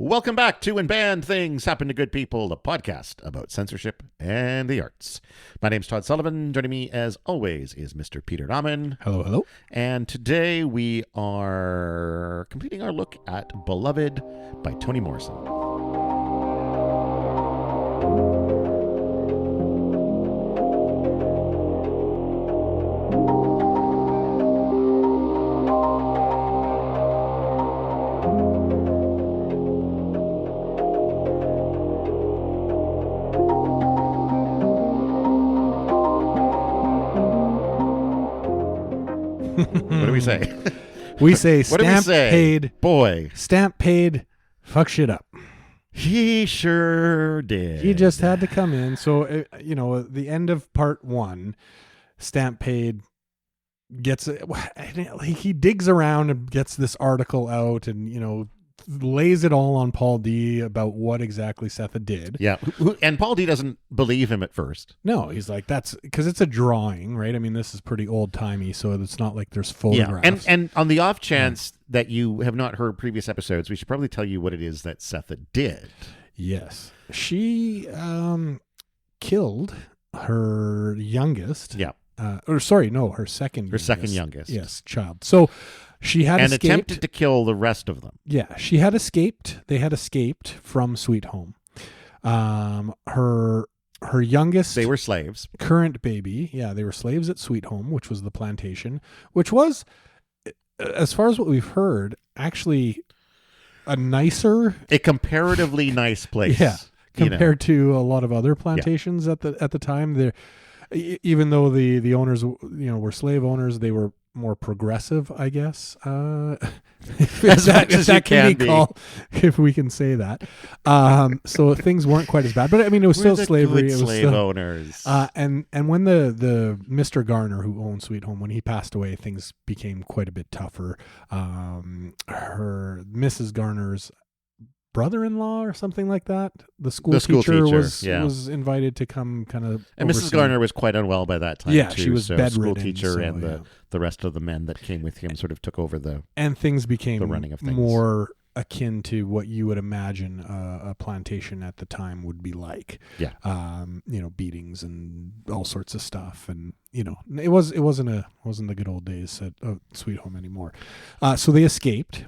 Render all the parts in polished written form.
Welcome back to When Bad Things Happen to Good People, a podcast about censorship and the arts. My name's Todd Sullivan. Joining me, as always, is Mr. Peter Rahman. Hello, hello. And today we are completing our look at Beloved by Toni Morrison. What do we say? We say What do we stamp say? paid. Boy, Stamp paid. Fuck shit up. he sure did. He just had to come in. So, at the end of part one, stamp paid gets, he digs around and gets this article out and, lays it all on Paul D about what exactly Setha did. Yeah. And Paul D doesn't believe him at first. No, he's like, that's because it's a drawing, right? I mean, this is pretty old timey, so it's not like there's photographs. Yeah. And on the off chance that you have not heard previous episodes, we should probably tell you what it is that Setha did. Yes. She killed her youngest. Yeah. Her second. Her second youngest. Yes, child. So she had and escaped. attempted to kill the rest of them. Yeah, she had escaped. They had escaped from Sweet Home. Her youngest. They were slaves. Current baby. Yeah, they were slaves at Sweet Home, which was the plantation, which was, as far as what we've heard, actually a comparatively nice place. Yeah, compared to a lot of other plantations at the time. There, even though the owners, were slave owners, they were more progressive, I guess. If that can be called, if we can say that. So things weren't quite as bad, but I mean, it was still slavery. It was slave still, owners. And when the Mr. Garner, who owned Sweet Home, when he passed away, things became quite a bit tougher. Her Mrs. Garner's brother-in-law or something like that. The school teacher was invited to come kind of. And Mrs. Garner was quite unwell by that time. Yeah, too, she was bedridden. School teacher and the rest of the men that came with him sort of took over and things became the running of things. More akin to what you would imagine a plantation at the time would be like. Yeah. Beatings and all sorts of stuff, and it wasn't the good old days at Sweet Home anymore. So they escaped.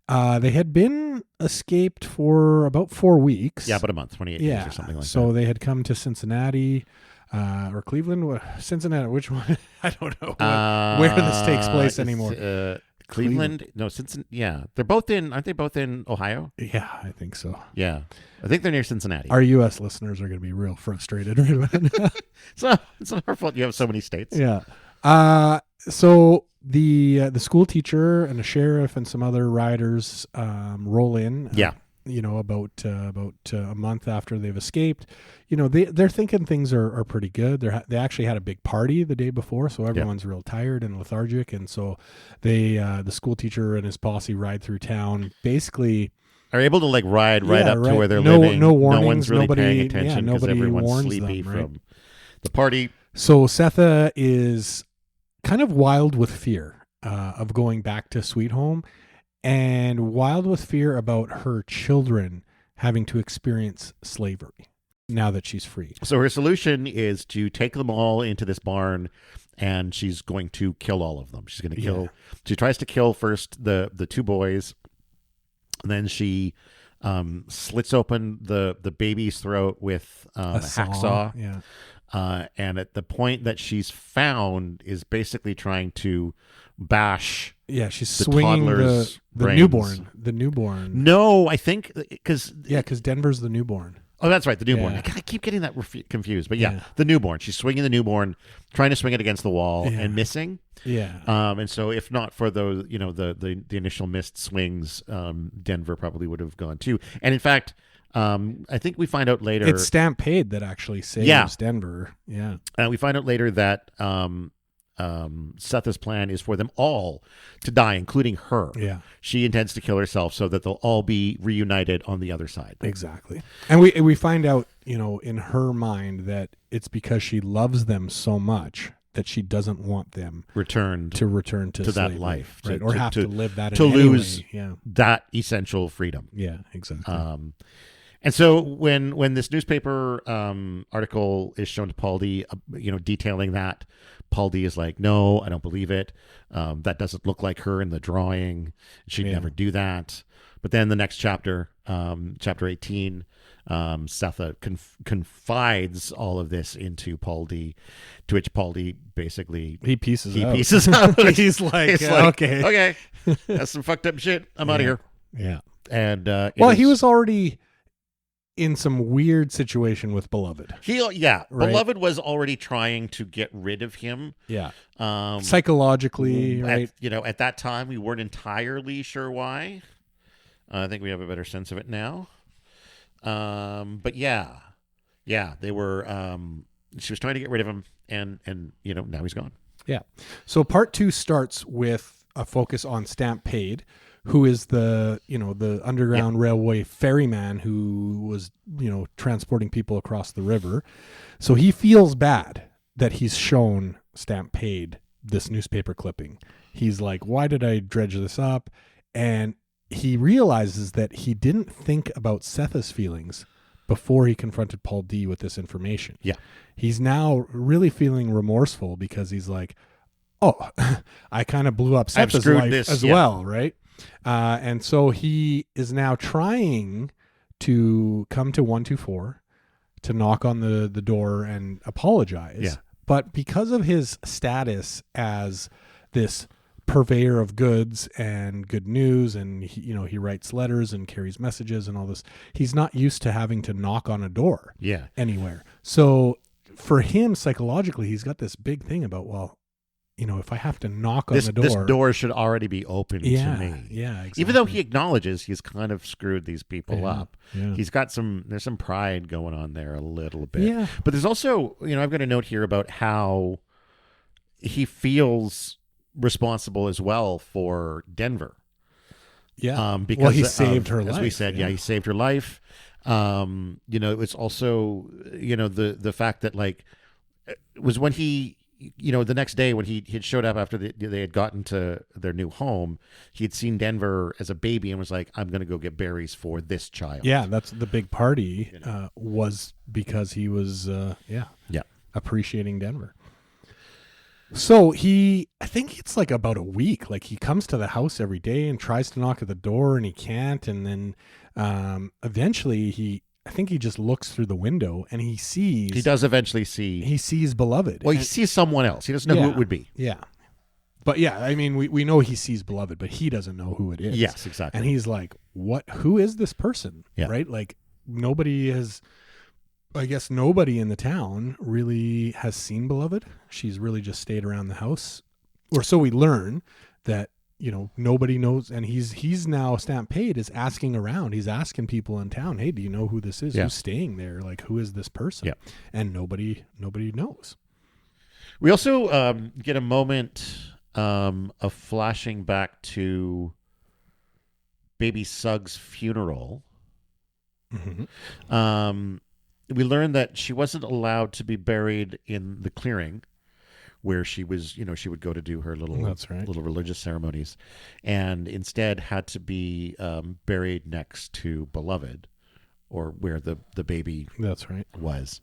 They had been escaped for about 4 weeks. Yeah, about a month, 28 days or something like that. So they had come to Cincinnati or Cleveland. Cincinnati, which one? I don't know where this takes place anymore. Cleveland? No, Cincinnati. Yeah. aren't they both in Ohio? Yeah, I think so. Yeah. I think they're near Cincinnati. Our U.S. listeners are going to be real frustrated. It's not our fault you have so many states. Yeah. So the school teacher and a sheriff and some other riders roll in. Yeah. About a month after they've escaped. They're thinking things are pretty good. They actually had a big party the day before, so everyone's real tired and lethargic, and so the school teacher and his posse ride through town. Basically, are able to ride up to where they're living. No warnings. No one's really paying attention because nobody everyone's warns sleepy them, right? from the party. So Setha is kind of wild with fear of going back to Sweet Home, and wild with fear about her children having to experience slavery now that she's free. So her solution is to take them all into this barn, and she's going to kill all of them. She's going to kill. Yeah. She tries to kill first the two boys, and then she slits open the baby's throat with a hacksaw. Yeah. And at the point that she's found is basically trying to bash. Yeah, she's swinging the newborn. The newborn. No, I think because Denver's the newborn. Oh, that's right, the newborn. Yeah. I keep getting that confused, but the newborn. She's swinging the newborn, trying to swing it against the wall and missing. Yeah. And so if not for those, the initial missed swings, Denver probably would have gone too. And in fact, I think we find out later it's Stamp Paid that actually saves Denver. Yeah. We find out later that Setha's plan is for them all to die, including her. Yeah. She intends to kill herself so that they'll all be reunited on the other side. Exactly. And we find out, in her mind that it's because she loves them so much that she doesn't want them returned to return to that slavery, life, right? Or have to live that to in any lose way. that essential freedom. Yeah, exactly. And so when this newspaper article is shown to Paul D, detailing that, Paul D is like, no, I don't believe it. That doesn't look like her in the drawing. She'd never do that. But then the next chapter, chapter 18, Setha confides all of this into Paul D, to which Paul D basically he pieces out. He's like, okay, that's some fucked up shit. I'm out of here. Yeah. And he was already in some weird situation with Beloved. Right? Beloved was already trying to get rid of him. Yeah. Psychologically, right? At that time, we weren't entirely sure why. I think we have a better sense of it now. But they were. She was trying to get rid of him, and now he's gone. Yeah. So part 2 starts with a focus on Stampede, who is the underground railway ferryman who was transporting people across the river. So he feels bad that he's shown Stampede this newspaper clipping. He's like, why did I dredge this up? And he realizes that he didn't think about Setha's feelings before he confronted Paul D with this information. Yeah. He's now really feeling remorseful because he's like, oh, I kind of blew up Setha's life as well, right? And so he is now trying to come to 124 to knock on the door and apologize. Yeah. But because of his status as this purveyor of goods and good news, and he writes letters and carries messages and all this, he's not used to having to knock on a door anywhere. So for him, psychologically, he's got this big thing about, if I have to knock on the door, this door should already be open to me. Yeah, exactly. Even though he acknowledges he's kind of screwed these people up. Yeah. He's got there's some pride going on there a little bit. Yeah. But there's also, I've got a note here about how he feels responsible as well for Denver. Yeah. Because he saved her life. As we said, he saved her life. It's also, the fact that it was when he, the next day when he had showed up after they had gotten to their new home, he had seen Denver as a baby and was like, I'm going to go get berries for this child. Yeah, that's the big party was because he was, appreciating Denver. So I think it's like about a week. He comes to the house every day and tries to knock at the door and he can't. And then eventually I think he just looks through the window and he does eventually see. He sees Beloved. Well, he sees someone else. He doesn't know who it would be. Yeah. But I mean, we know he sees Beloved, but he doesn't know who it is. Yes, exactly. And he's like, who is this person? Yeah. Right? I guess nobody in the town really has seen Beloved. She's really just stayed around the house. Or so we learn that, nobody knows. And he's now, Stampede is asking around. He's asking people in town, hey, do you know who this is? Yeah. Who's staying there? Who is this person? Yeah. And nobody knows. We also get a moment of flashing back to baby Sug's funeral. Mm-hmm. We learned that she wasn't allowed to be buried in the clearing where she was, she would go to do her little religious ceremonies, and instead had to be buried next to Beloved, or where the baby was.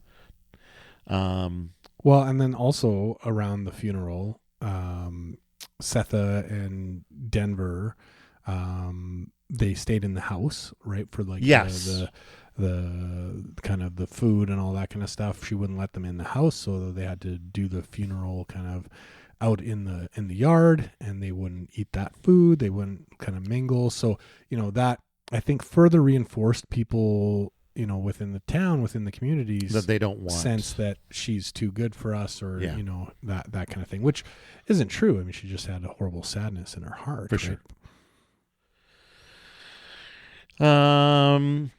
Well, and then also around the funeral, Setha and Denver, they stayed in the house, right? For the kind of the food and all that kind of stuff. She wouldn't let them in the house, so they had to do the funeral kind of out in the yard, and they wouldn't eat that food. They wouldn't kind of mingle. So, that I think further reinforced people, within the town, within the communities, that they don't want sense that she's too good for us, or that kind of thing, which isn't true. I mean, she just had a horrible sadness in her heart. For sure.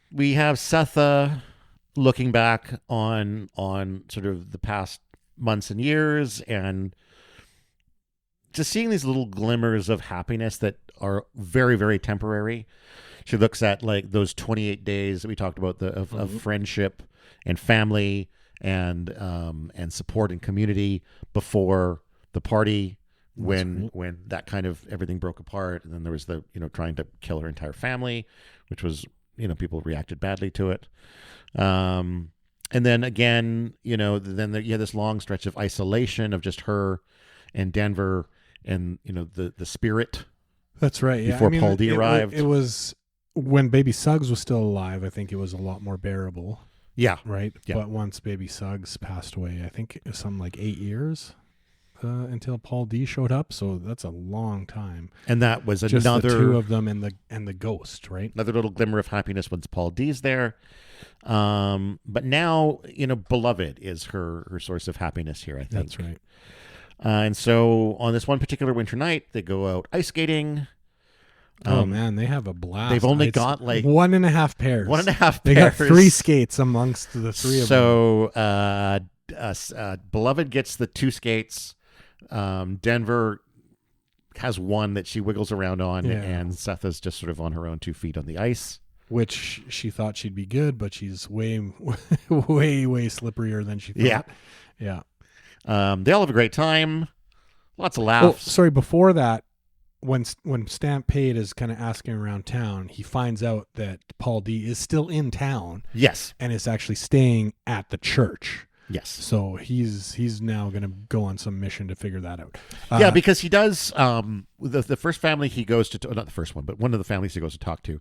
We have Setha looking back on sort of the past months and years, and just seeing these little glimmers of happiness that are very, very temporary. She looks at those 28 days that we talked about of friendship and family and support and community before the party when that kind of everything broke apart, and then there was the trying to kill her entire family, which was people reacted badly to it. And then again, then you had this long stretch of isolation of just her and Denver and the spirit. That's right. Yeah. Before Paul D arrived, it was when Baby Suggs was still alive. I think it was a lot more bearable. Yeah. Right. Yeah. But once Baby Suggs passed away, I think it was something like 8 years until Paul D showed up. So that's a long time. And that was just another the two of them and the ghost. Right. Another little glimmer of happiness once Paul D's there. But now Beloved is her source of happiness here, I think. That's right. And so on this one particular winter night, they go out ice skating. Oh man, they have a blast. They've only got like 1.5 pairs. 1.5 pairs. They got 3 skates amongst the 3 of them. So Beloved gets the 2 skates. Denver has one that she wiggles around on, and Seth is just sort of on her own 2 feet on the ice. Which she thought she'd be good, but she's way, way, way slipperier than she thought. Yeah. They all have a great time. Lots of laughs. Oh, sorry, before that, when Stampede is kind of asking around town, he finds out that Paul D is still in town. Yes. And is actually staying at the church. Yes. So he's now going to go on some mission to figure that out. Yeah, because he does, the first family he goes to, not the first one, but one of the families he goes to talk to,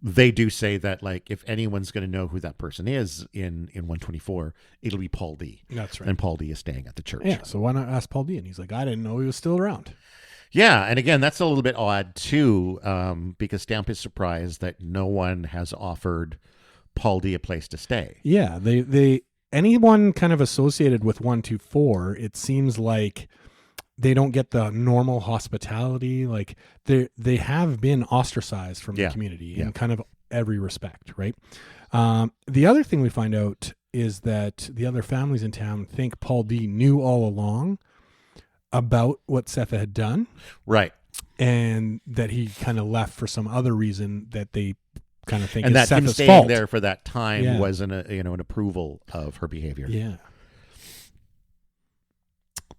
they do say that, like, if anyone's going to know who that person is in 124, it'll be Paul D. That's right. And Paul D is staying at the church. Yeah, so why not ask Paul D? And he's like, I didn't know he was still around. Yeah, and again, that's a little bit odd, too, because Stamp is surprised that no one has offered Paul D a place to stay. Yeah, they anyone kind of associated with 124, it seems like they don't get the normal hospitality. Like they have been ostracized from the community in kind of every respect, right? The other thing we find out is that the other families in town think Paul D knew all along about what Setha had done. Right. And that he kind of left for some other reason that they kind of think and is that him Setha's staying fault. there for that time was an approval of her behavior. Yeah.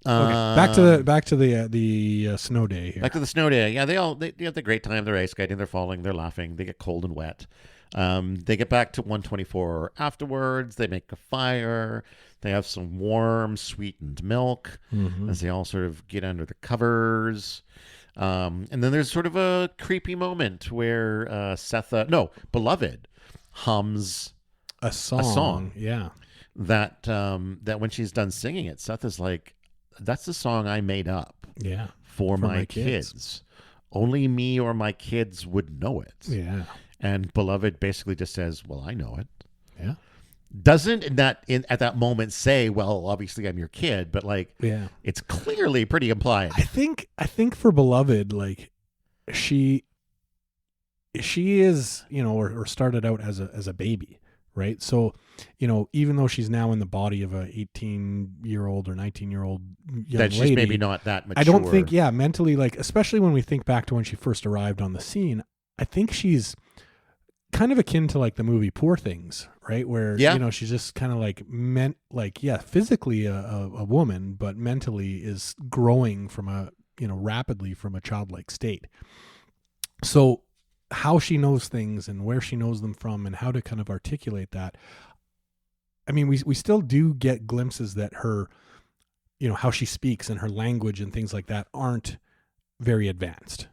Okay. Back to the snow day here. Back to the snow day. Yeah, they have the great time. They're ice skating. They're falling. They're laughing. They get cold and wet. They get back to 124 afterwards. They make a fire. They have some warm, sweetened milk as they all sort of get under the covers. And then there's sort of a creepy moment where Beloved hums a song. Yeah. That when she's done singing it, Seth is like, that's the song I made up. Yeah. For my kids. Only me or my kids would know it. Yeah. And Beloved basically just says, well, I know it. Yeah. Doesn't at that moment say, well, obviously I'm your kid, but it's clearly pretty implied. I think for Beloved, like she is, or started out as a baby, right? So, even though she's now in the body of a 18-year-old or 19-year-old young that she's lady, maybe not that mature. I don't think, mentally, like, especially when we think back to when she first arrived on the scene, I think she's kind of akin to like the movie Poor Things, right? Where, she's just kind of like physically a woman, but mentally is growing from rapidly from a childlike state. So how she knows things and where she knows them from and how to kind of articulate that. I mean, we still do get glimpses that her, how she speaks and her language and things like that aren't very advanced.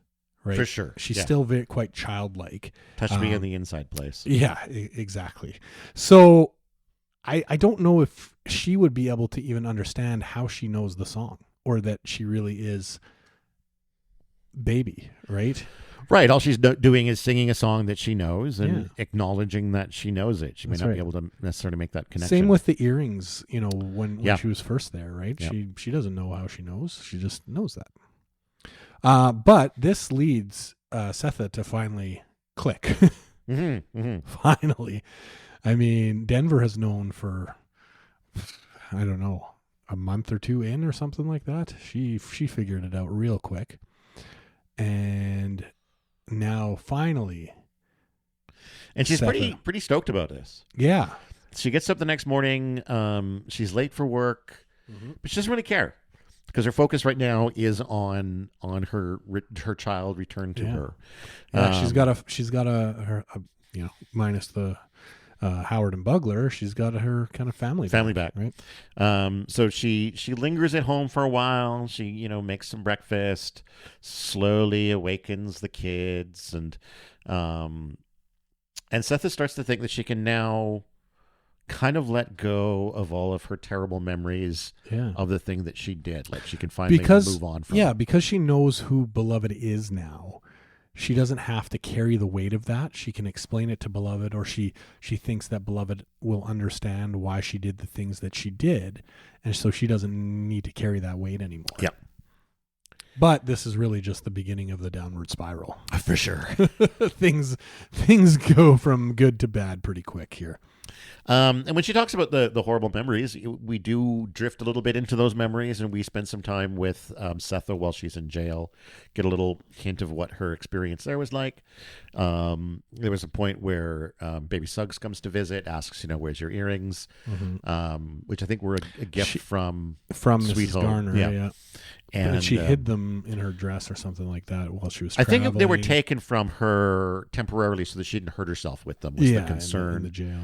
Right. For sure. She's still quite childlike. Touch me in the inside place. Yeah, exactly. So I don't know if she would be able to even understand how she knows the song or that she really is baby, right? Right. All she's doing is singing a song that she knows and acknowledging that she knows it. She may not be able to necessarily make that connection. Same with the earrings, when she was first there, right? Yep. She doesn't know how she knows. She just knows that. But this leads Setha to finally click. Finally. I mean, Denver has known for, I don't know, a month or two in or something like that. She figured it out real quick. And now finally. And she's pretty stoked about this. Yeah. she gets up the next morning. She's late for work, but she doesn't really care because her focus right now is on her child return to her. Yeah, she's got a minus the Howard and Bugler, she's got her kind of family back, right? So she lingers at home for a while. She makes some breakfast, slowly awakens the kids, and Setha starts to think that she can now kind of let go of all of her terrible memories of the thing that she did. Like she can finally move on from it. Because she knows who Beloved is now. She doesn't have to carry the weight of that. She can explain it to Beloved, or she thinks that Beloved will understand why she did the things that she did, and so she doesn't need to carry that weight anymore. Yeah. But this is really just the beginning of the downward spiral. For sure. Things go from good to bad pretty quick here. And when she talks about the horrible memories, we do drift a little bit into those memories, and we spend some time with Setha while she's in jail, get a little hint of what her experience there was like. There was a point where Baby Suggs comes to visit, asks, where's your earrings, which I think were a gift from Sweet Mrs. Home. Garner. Yeah. And she hid them in her dress or something like that while she was traveling. I think they were taken from her temporarily so that she didn't hurt herself with them, was the concern. In the jail,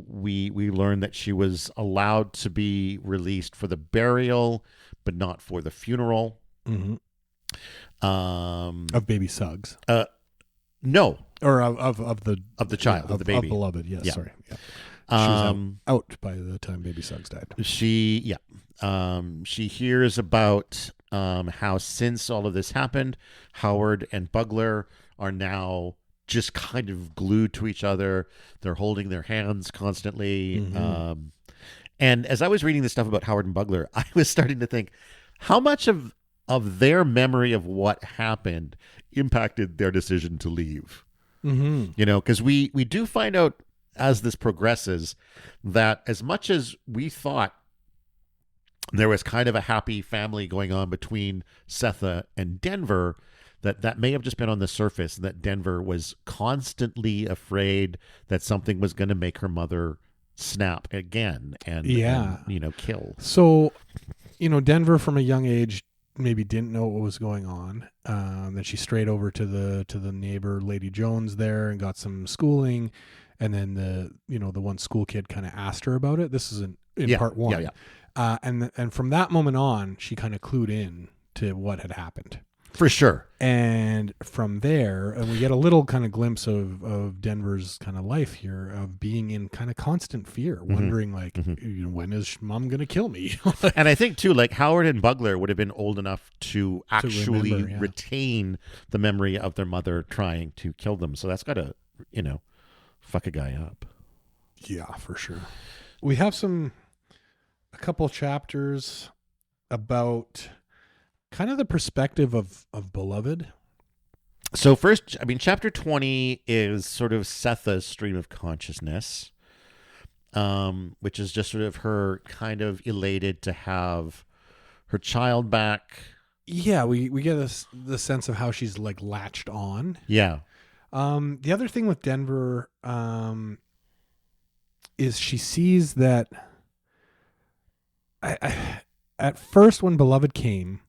we learned that she was allowed to be released for the burial, but not for the funeral. Mm-hmm. Of Baby Suggs. No. Or of the child, of the baby. Of Beloved, yes, yeah. Sorry. Yeah. She was out by the time Baby Suggs died. She hears about how since all of this happened, Howard and Bugler are now just kind of glued to each other. They're holding their hands constantly. Mm-hmm. And as I was reading this stuff about Howard and Bugler, I was starting to think how much of their memory of what happened impacted their decision to leave. Mm-hmm. Because we do find out as this progresses that as much as we thought there was kind of a happy family going on between Setha and Denver, that may have just been on the surface, that Denver was constantly afraid that something was going to make her mother snap again and kill. So, Denver from a young age maybe didn't know what was going on. Then she strayed over to the neighbor, Lady Jones, there, and got some schooling. And then the one school kid kind of asked her about it. This is in part one. Yeah. And from that moment on, she kind of clued in to what had happened. For sure. And from there, and we get a little kind of glimpse of Denver's kind of life here, of being in kind of constant fear, wondering when is mom going to kill me? And I think too, like Howard and Bugler would have been old enough to actually retain the memory of their mother trying to kill them. So that's got to, fuck a guy up. Yeah, for sure. We have a couple chapters about kind of the perspective of Beloved. So first, chapter 20 is sort of Setha's stream of consciousness, which is just sort of her kind of elated to have her child back. Yeah, we get the sense of how she's like latched on. Yeah. The other thing with Denver is she sees that at first when Beloved came,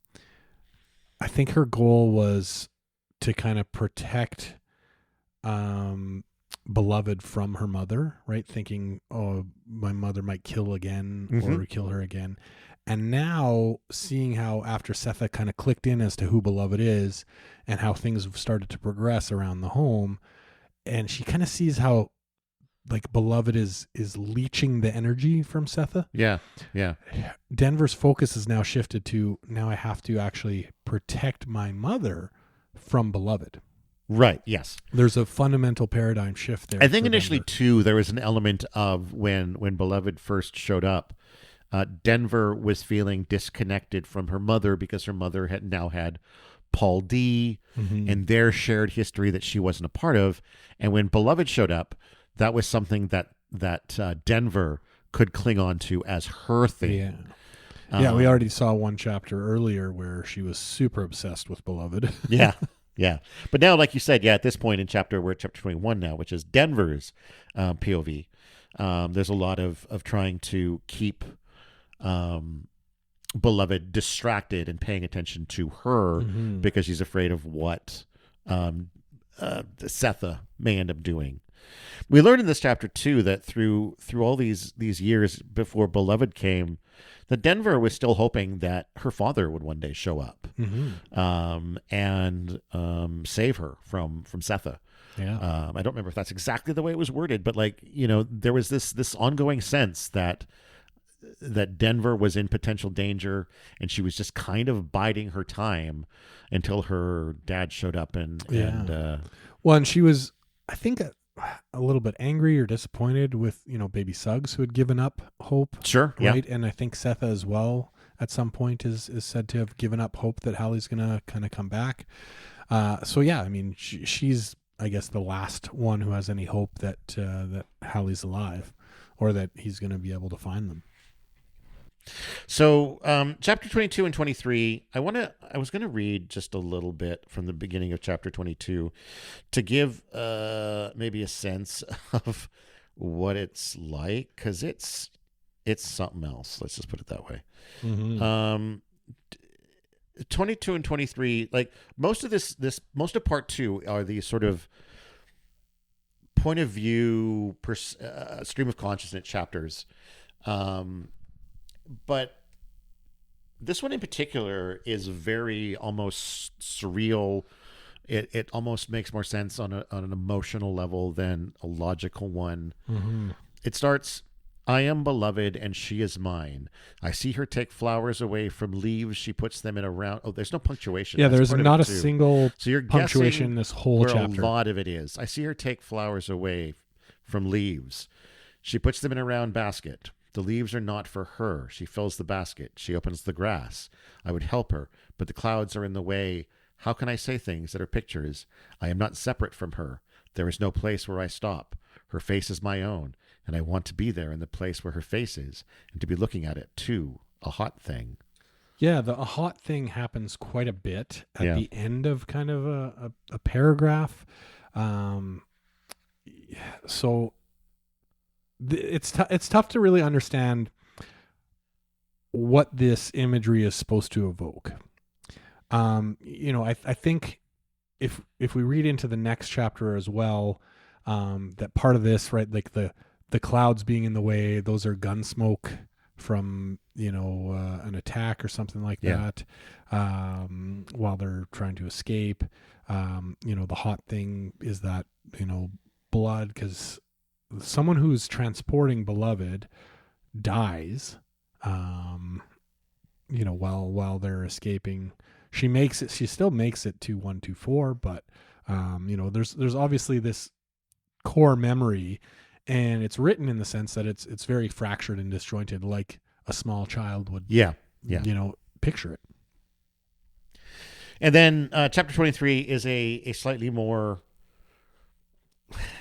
I think her goal was to kind of protect Beloved from her mother, right? Thinking, oh, my mother might kill again or kill her again. And now seeing how after Setha kind of clicked in as to who Beloved is and how things have started to progress around the home, and she kind of sees how like Beloved is leeching the energy from Setha. Yeah. Yeah. Denver's focus is now shifted to, now I have to actually protect my mother from Beloved. Right. Yes. There's a fundamental paradigm shift there. I think initially too, there was an element of when Beloved first showed up, Denver was feeling disconnected from her mother because her mother had now had Paul D and their shared history that she wasn't a part of. And when Beloved showed up, that was something that Denver could cling on to as her thing. Yeah. We already saw one chapter earlier where she was super obsessed with Beloved. Yeah. Yeah. But now, like you said, at this point in we're at chapter 21 now, which is Denver's POV. There's a lot of trying to keep Beloved distracted and paying attention to her because she's afraid of what Setha may end up doing. We learned in this chapter too that through all these years before Beloved came, that Denver was still hoping that her father would one day show up and save her from Setha. Yeah. I don't remember if that's exactly the way it was worded, but there was this ongoing sense that Denver was in potential danger, and she was just kind of biding her time until her dad showed up and she was, I think, a little bit angry or disappointed with baby Suggs, who had given up hope. Sure. Right. And I think Setha as well at some point is said to have given up hope that Hallie's gonna kind of come back. I mean, she's, I guess, the last one who has any hope that Hallie's alive, or that he's going to be able to find them. So, chapter 22 and 23, I was going to read just a little bit from the beginning of chapter 22 to give maybe a sense of what it's like, because it's something else. Let's just put it that way. 22 and 23, like most of part 2 are these sort of point of view, stream of consciousness chapters. But this one in particular is very almost surreal. It almost makes more sense on an emotional level than a logical one. It starts, I am beloved and she is mine. I see her take flowers away from leaves. She puts them in a round. Oh, there's no punctuation. Yeah, there's not a single punctuation in this whole where chapter. A lot of it is. I see her take flowers away from leaves. She puts them in a round basket. The leaves are not for her. She fills the basket. She opens the grass. I would help her, but the clouds are in the way. How can I say things that are pictures? I am not separate from her. There is no place where I stop. Her face is my own, and I want to be there in the place where her face is, and to be looking at it too. A hot thing. Yeah, a hot thing happens quite a bit at the end of kind of a paragraph. So it's tough to really understand what this imagery is supposed to evoke. I think if we read into the next chapter as well, that part of this, right, like the clouds being in the way, those are gun smoke from an attack or something like that, while they're trying to escape. The hot thing is that blood, because someone who's transporting Beloved dies, while they're escaping. She still makes it to 124, but there's obviously this core memory, and it's written in the sense that it's very fractured and disjointed, like a small child would picture it. And then chapter 23 is a slightly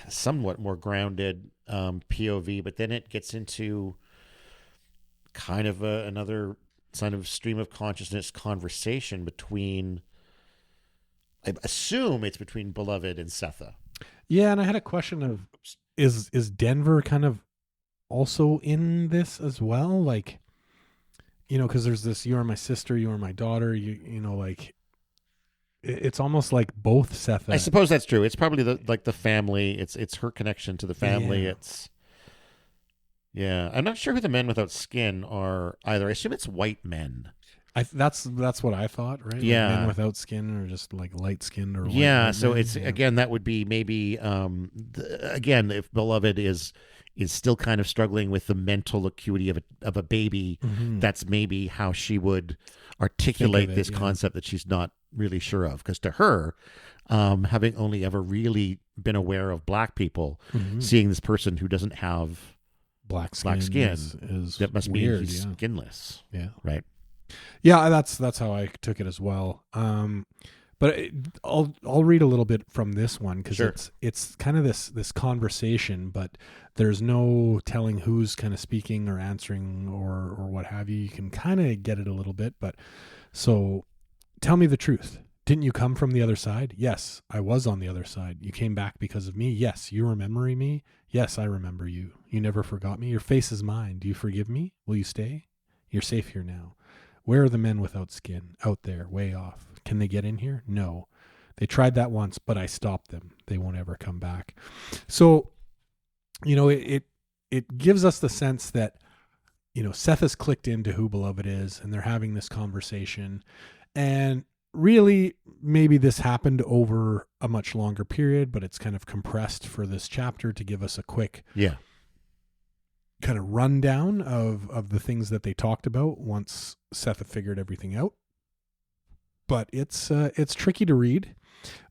somewhat more grounded POV, but then it gets into kind of another kind of stream of consciousness conversation between, I assume it's between Beloved and Setha. Yeah, and I had a question of, is Denver kind of also in this as well? Like, because there's this, you are my sister, you are my daughter, like, it's almost like both Setha. I suppose that's true. It's probably the family. It's her connection to the family. Yeah. I'm not sure who the men without skin are either. I assume it's white men. That's what I thought, right? Yeah. Like men without skin, or just like light skinned, or white so men. It's again, that would be maybe again, if Beloved is still kind of struggling with the mental acuity of a baby, that's maybe how she would articulate this concept that she's not really sure of. Because to her, having only ever really been aware of black people, seeing this person who doesn't have black skin is that must weird, mean he's skinless. Yeah. Right. Yeah, that's how I took it as well. But I'll read a little bit from this one, because it's kind of this conversation, but there's no telling who's kind of speaking or answering or what have you. You can kind of get it a little bit, but so tell me the truth. Didn't you come from the other side? Yes, I was on the other side. You came back because of me? Yes. You remembering me? Yes, I remember you. You never forgot me. Your face is mine. Do you forgive me? Will you stay? You're safe here now. Where are the men without skin? Out there, way off. Can they get in here? No. They tried that once, but I stopped them. They won't ever come back. So, it gives us the sense that, Seth has clicked into who Beloved is, and they're having this conversation. And really, maybe this happened over a much longer period, but it's kind of compressed for this chapter to give us a quick kind of rundown of the things that they talked about once Seth had figured everything out. But it's tricky to read,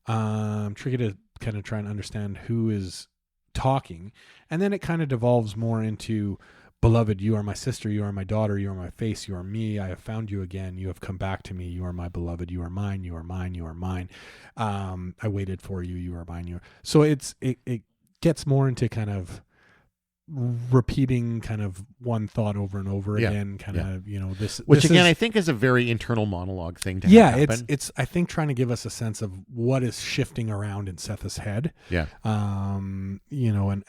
tricky to kind of try and understand who is talking. And then it kind of devolves more into, Beloved, you are my sister, you are my daughter, you are my face, you are me. I have found you again. You have come back to me. You are my beloved. You are mine. You are mine. You are mine. I waited for you. You are mine. So it gets more into kind of repeating kind of one thought over and over again, this, which this again, is, I think is a very internal monologue thing to have happen. it's I think trying to give us a sense of what is shifting around in Seth's head, and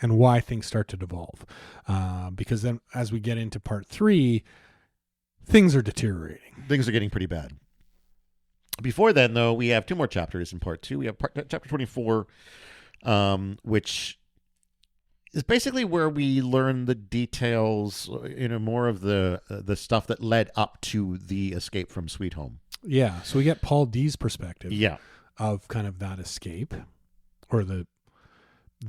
why things start to devolve, because then as we get into part 3, things are deteriorating. Things are getting pretty bad. Before then, though, we have 2 more chapters in part 2. We have chapter 24, which is basically where we learn the details, more of the stuff that led up to the escape from Sweet Home. Yeah. So we get Paul D's perspective. Yeah. Of kind of that escape, or the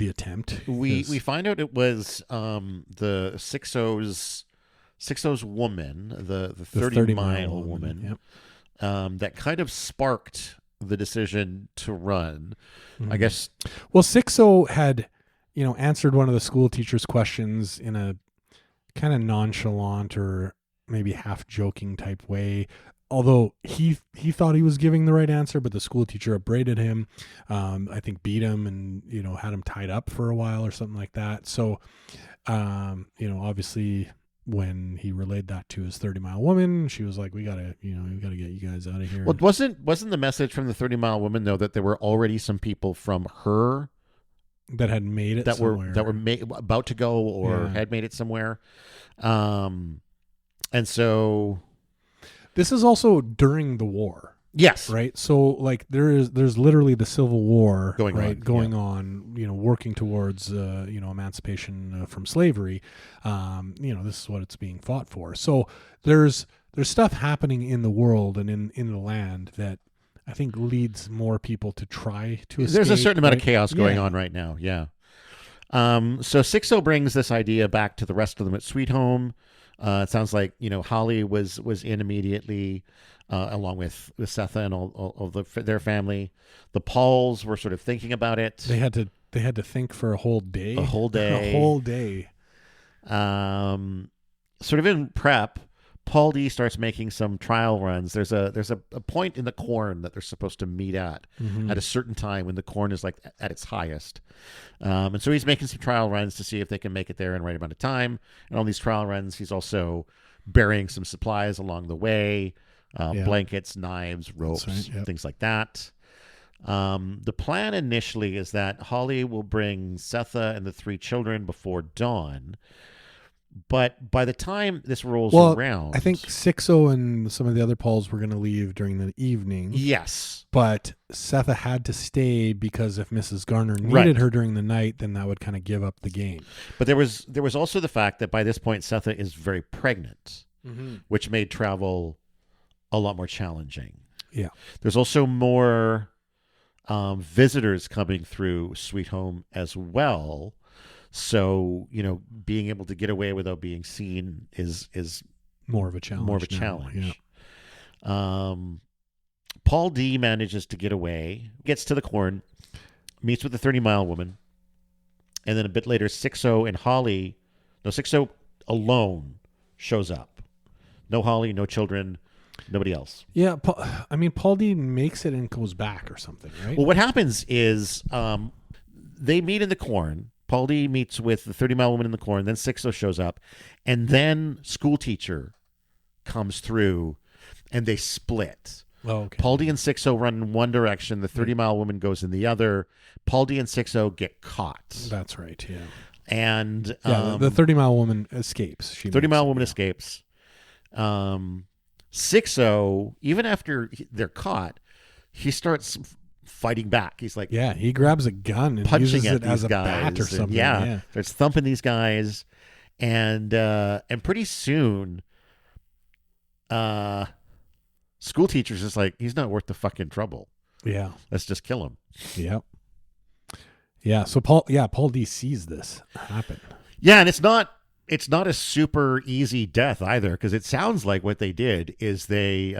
attempt. We find out it was the 6-0's woman, the 30-mile woman, that kind of sparked the decision to run. I guess. Well, 6-0 had, answered one of the school teacher's questions in a kind of nonchalant or maybe half joking type way. Although he thought he was giving the right answer, but the school teacher upbraided him, I think beat him and, had him tied up for a while or something like that. So, obviously when he relayed that to his 30-mile woman, she was like, we gotta get you guys out of here. Well, wasn't the message from the 30-mile woman, though, that there were already some people from her that had made it somewhere. that were about to go or had made it somewhere, and so this is also during the war. Yes, right. So like there's literally the Civil War going on, working towards emancipation from slavery. This is what it's being fought for. So there's stuff happening in the world and in the land that I think leads more people to try to escape. There's a certain amount of chaos going on right now. Yeah. So 6-0 brings this idea back to the rest of them at Sweet Home. It sounds like, Holly was in immediately, along with Setha and all of their family. The Pauls were sort of thinking about it. They had to think for a whole day. A whole day. Sort of in prep, Paul D starts making some trial runs. There's a point in the corn that they're supposed to meet at a certain time when the corn is like at its highest. And so he's making some trial runs to see if they can make it there in the right amount of time. And on these trial runs, he's also burying some supplies along the way, blankets, knives, ropes, things like that. The plan initially is that Holly will bring Setha and the 3 children before dawn. But by the time this rolls around, I think 6-0 and some of the other Pauls were going to leave during the evening. Yes. But Setha had to stay because if Mrs. Garner needed her during the night, then that would kind of give up the game. But there was also the fact that by this point, Setha is very pregnant, which made travel a lot more challenging. Yeah. There's also more visitors coming through Sweet Home as well. So, being able to get away without being seen is more of a challenge. Yeah. Paul D manages to get away, gets to the corn, meets with the 30-mile woman, and then a bit later, 6-0 and Holly, 6-0 alone shows up. No Holly, no children, nobody else. Yeah, Paul D makes it and goes back or something, right? Well, what happens is they meet in the corn. Paul D meets with the 30-mile woman in the corn, then 6-0 shows up, and then school teacher comes through, and they split. Oh, okay. Paul D and 6-0 run in one direction. The 30-mile woman goes in the other. Paul D and 6-0 get caught. That's right. Yeah. And the 30-mile woman escapes. 30-mile woman escapes. 6-0, even after they're caught, he starts fighting back. He's like, yeah, he grabs a gun and punching uses at it as these a bat or guys. something. Yeah, starts thumping these guys, and pretty soon, school teacher's just like, he's not worth the fucking trouble. Yeah, let's just kill him. Yep. Yeah. So Paul D sees this happen. Yeah, and it's not a super easy death either, because it sounds like what they did is they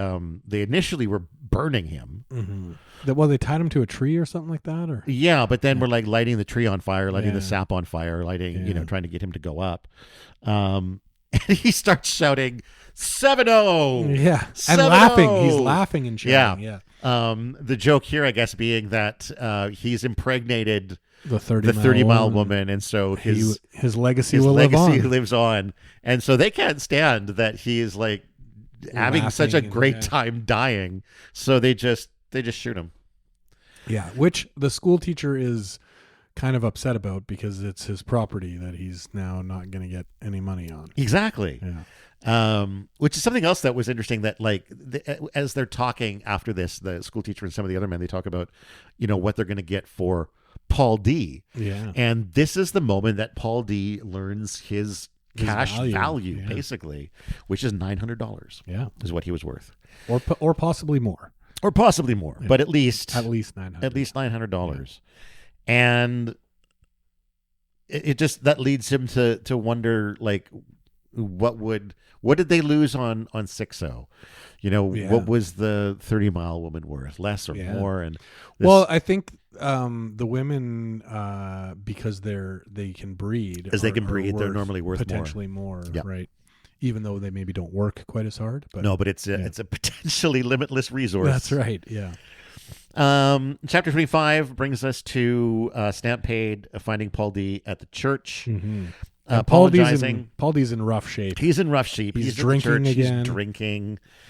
initially were burning him. Mm-hmm. They tied him to a tree or something like that, or yeah, but then we're like lighting the tree on fire, lighting the sap on fire, lighting, trying to get him to go up. And he starts shouting 7-0. Yeah, 7-0. And laughing. He's laughing and shouting. Yeah. The joke here, I guess, being that he's impregnated the 30-mile woman, and so his legacy lives on, and so they can't stand that he is like having such a great time dying, so they just shoot him. Yeah, which the school teacher is kind of upset about because it's his property that he's now not going to get any money on. Exactly. Yeah. Which is something else that was interesting, that like as they're talking after this, the school teacher and some of the other men, they talk about, what they're going to get for Paul D. Yeah. And this is the moment that Paul D learns his cash value basically, which is $900. Yeah. Is what he was worth. Or possibly more. Or possibly more, but at least $900. At least $900. Yeah. And it just, that leads him to wonder, like, what did they lose on 6-0? What was the 30-mile woman worth? Less or more? And well, I think the women, because they can breed, they're normally worth potentially more, right? Even though they maybe don't work quite as hard. But it's a potentially limitless resource. That's right. Yeah. Chapter 25 brings us to Stampede finding Paul D at the church. Mm-hmm. Apologizing. Paul D's in rough shape. He's in rough shape. He's drinking again. He's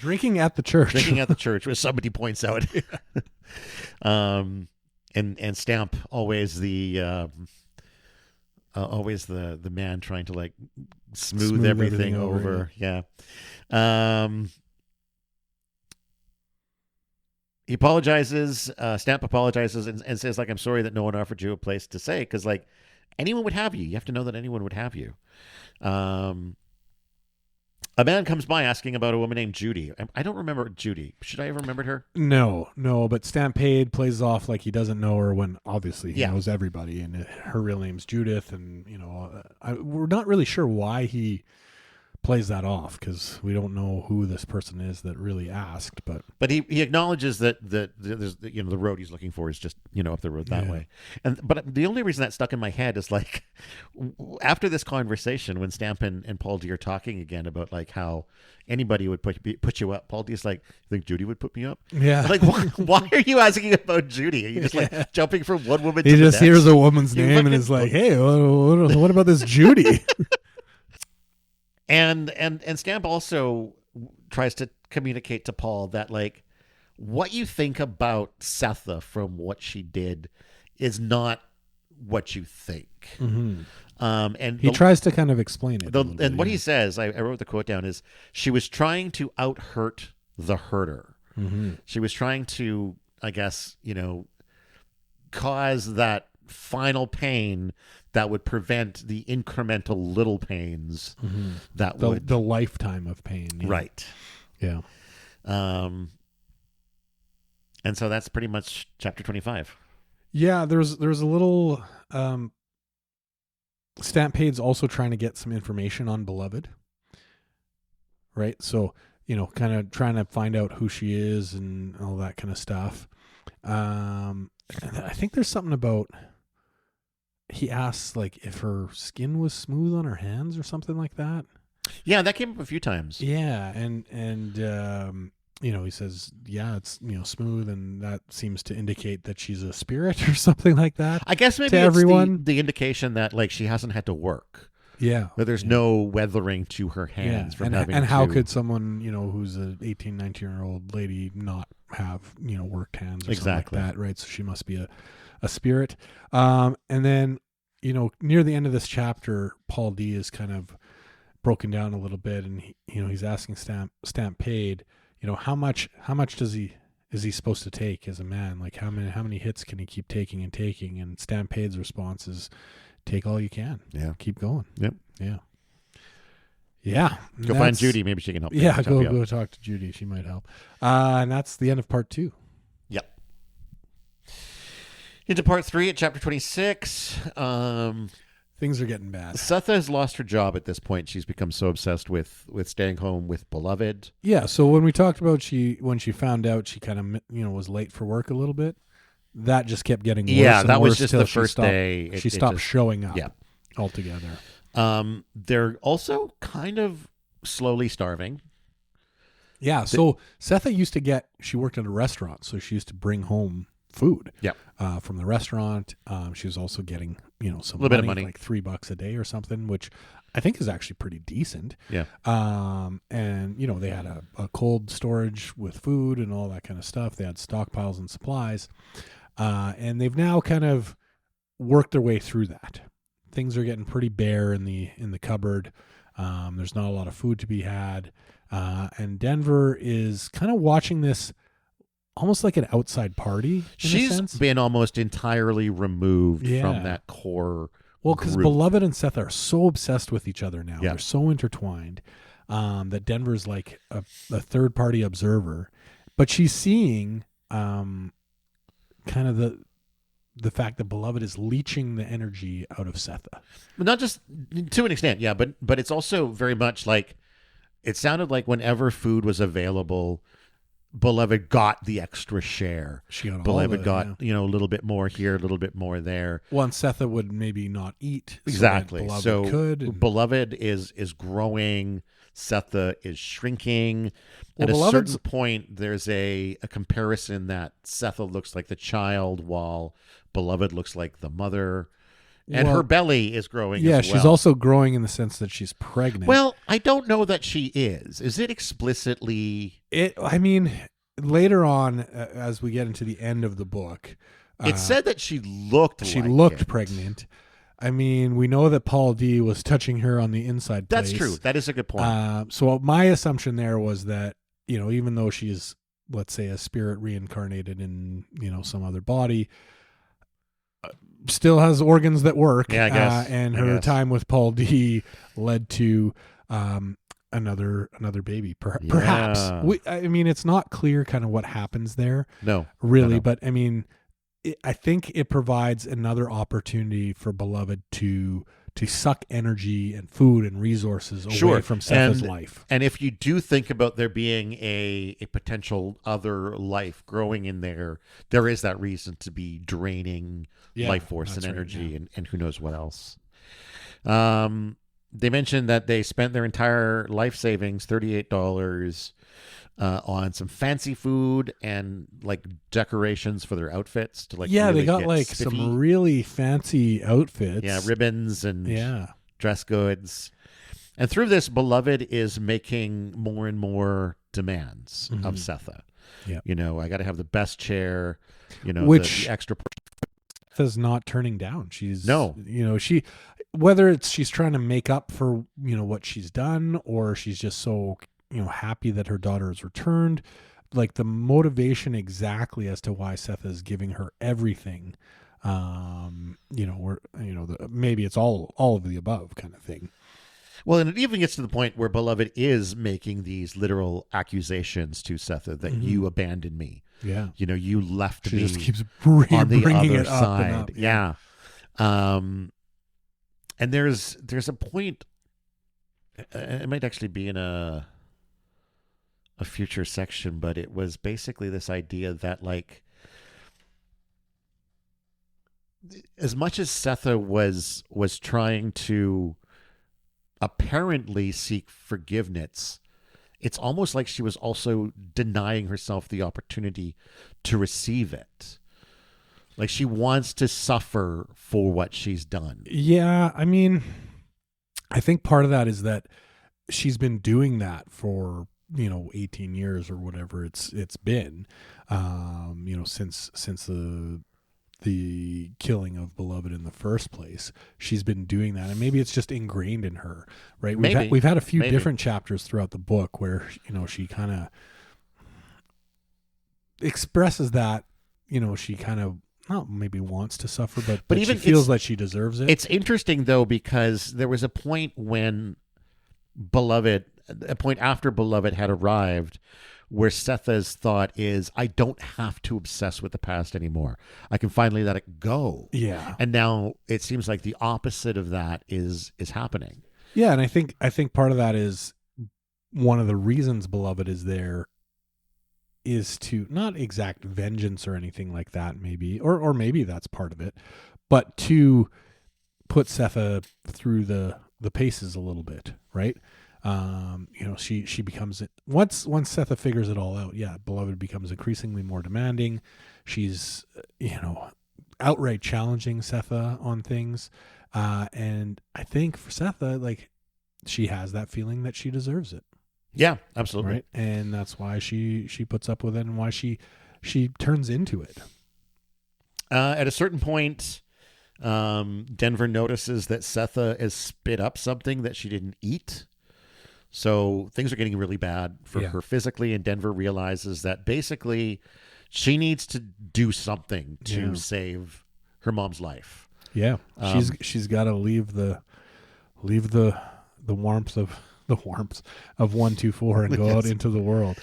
drinking at the church. Drinking at the church, as somebody points out. And Stamp, always the man trying to like smooth everything over. Yeah. He apologizes. Stamp apologizes and says, like, I'm sorry that no one offered you a place to stay, because like anyone would have you. You have to know that anyone would have you. A man comes by asking about a woman named Judy. I don't remember Judy. Should I have remembered her? No. But Stampede plays off like he doesn't know her when obviously he knows everybody, and her real name's Judith, and we're not really sure why he plays that off, because we don't know who this person is that really asked, but he acknowledges that there's the road he's looking for is just up the road that way. But the only reason that stuck in my head is like after this conversation, when Stamp and Paul D are talking again about like how anybody would put you up, Paul D's like, you think Judy would put me up? Yeah. Like, why are you asking about Judy? Are you just like jumping from one woman to the next? He just hears a woman's name and is like, hey, what about this Judy? And Stamp also tries to communicate to Paul that like what you think about Setha from what she did is not what you think. Mm-hmm. And he tries to kind of explain it. And what he says, I wrote the quote down, is she was trying to out-hurt the herder. Mm-hmm. She was trying to, I guess, cause that final pain that would prevent the incremental little pains that would the lifetime of pain. Yeah. Right. Yeah. And so that's pretty much chapter 25. Yeah, there's a little Stampede's also trying to get some information on Beloved. Right? So, kind of trying to find out who she is and all that kind of stuff. I think there's something about, he asks like if her skin was smooth on her hands or something like that. Yeah, that came up a few times. Yeah, and he says, yeah, it's smooth, and that seems to indicate that she's a spirit or something like that. I guess maybe to it's everyone. the indication that like she hasn't had to work. Yeah. But there's no weathering to her hands from having and how to- could someone, who's an 18, 19-year-old lady not have, worked hands or Exactly. something like that, right? So she must be a spirit. And then, near the end of this chapter, Paul D is kind of broken down a little bit, and he's asking Stampede, how much is he supposed to take as a man? Like how many hits can he keep taking? And Stampede's response is, take all you can. Yeah. Keep going. Yep. Yeah. Yeah. Go find Judy. Maybe she can help. Yeah, help you out. go talk to Judy. She might help. And that's the end of part 2. Yep. Into part 3 at chapter 26. Things are getting bad. Setha has lost her job at this point. She's become so obsessed with staying home with Beloved. Yeah. So when we talked about when she found out she kind of was late for work a little bit, that just kept getting worse. Yeah, and that was worse just till the she first stopped- day. She stopped showing up. Yeah. Altogether. They're also kind of slowly starving. Yeah. So Setha used to she worked at a restaurant, so she used to bring home food. Yep. From the restaurant. She was also getting, some little bit of money. like $3 a day or something, which I think is actually pretty decent. Yeah. And they had a cold storage with food and all that kind of stuff. They had stockpiles and supplies. And they've now kind of worked their way through that. Things are getting pretty bare in the cupboard. There's not a lot of food to be had. And Denver is kind of watching this almost like an outside party. She's been almost entirely removed from that core. Well, because Beloved and Seth are so obsessed with each other now. Yeah. They're so intertwined that Denver's like a third-party observer. But she's seeing kind of the fact that Beloved is leeching the energy out of Setha. But not just to an extent, yeah, but it's also very much like it sounded like whenever food was available, Beloved got the extra share. She got Beloved got a little bit more here, a little bit more there. Well, and Setha would maybe not eat. Exactly. So Beloved is growing. Setha is shrinking. Well, At a Beloved's- certain point, there's a comparison that Setha looks like the child while Beloved looks like the mother. And Well, her belly is growing Yeah, as well. she's also growing in the sense that she's pregnant. Well, I don't know that she is. Is it explicitly... I mean, later on, as we get into the end of the book, It said that she looked looked it. pregnant. I mean, we know that Paul D was touching her on the inside place. That's true. That is a good point. So my assumption there was that, even though she's, let's say, a spirit reincarnated in, some other body, still has organs that work. Yeah, I guess. And I her guess. time with Paul D led to another baby, perhaps. I mean, it's not clear kind of what happens there. No. Really, No. but I mean, I think it provides another opportunity for Beloved to suck energy and food and resources away from Setha's life. And if you do think about there being a potential other life growing in there is that reason to be draining life force and energy and who knows what else. They mentioned that they spent their entire life savings, $38, on some fancy food and like decorations for their outfits to they really got get like spiffy. some really fancy outfits. Yeah, ribbons and Yeah. dress goods. And through this, Beloved is making more and more demands of Setha. Yeah. I got to have the best chair, Which- the extra. Setha's not turning down. She's No. whether she's trying to make up for, what she's done, or she's just so, happy that her daughter has returned. Like the motivation exactly as to why Setha is giving her everything. Maybe it's all of the above kind of thing. Well, and it even gets to the point where Beloved is making these literal accusations to Setha that you abandoned me. Yeah. You left She me just keeps on the bringing other it up side. and up. Yeah. And there's a point. It might actually be in a future section, but it was basically this idea that like as much as Setha was trying to apparently seek forgiveness, it's almost like she was also denying herself the opportunity to receive it. Like she wants to suffer for what she's done. Yeah, I mean, I think part of that is that she's been doing that for 18 years or whatever it's been, since the killing of Beloved in the first place. She's been doing that, and maybe it's just ingrained in her, right? We've had a few different chapters throughout the book where she kind of expresses that she kind of not maybe wants to suffer, but even she feels like she deserves it. It's interesting though, because there was a point after Beloved had arrived where Setha's thought is, I don't have to obsess with the past anymore. I can finally let it go. Yeah. And now it seems like the opposite of that is happening. Yeah, and I think part of that is one of the reasons Beloved is there is to not exact vengeance or anything like that, maybe, or maybe that's part of it, but to put Setha through the paces a little bit, right? She becomes once Setha figures it all out. Yeah, Beloved becomes increasingly more demanding. She's outright challenging Setha on things, and I think for Setha, like, she has that feeling that she deserves it. Yeah, absolutely. Right, and that's why she puts up with it, and why she turns into it. At a certain point, Denver notices that Setha has spit up something that she didn't eat. So things are getting really bad for her physically, and Denver realizes that basically she needs to do something to save her mom's life. Yeah, she's got to leave the warmth of 124 and go out into the world.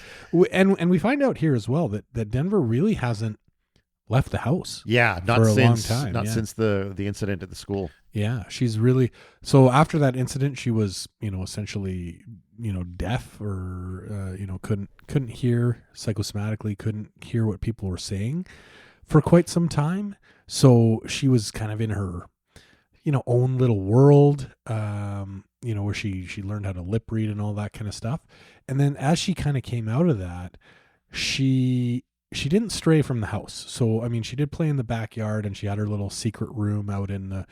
And we find out here as well that Denver really hasn't left the house. Yeah, not for since a long time. Not since the incident at the school. Yeah, she's really, so after that incident, she was essentially deaf, or couldn't hear psychosomatically, couldn't hear what people were saying for quite some time. So she was kind of in her own little world, where she learned how to lip read and all that kind of stuff. And then as she kind of came out of that, she didn't stray from the house. So, I mean, she did play in the backyard, and she had her little secret room out in the,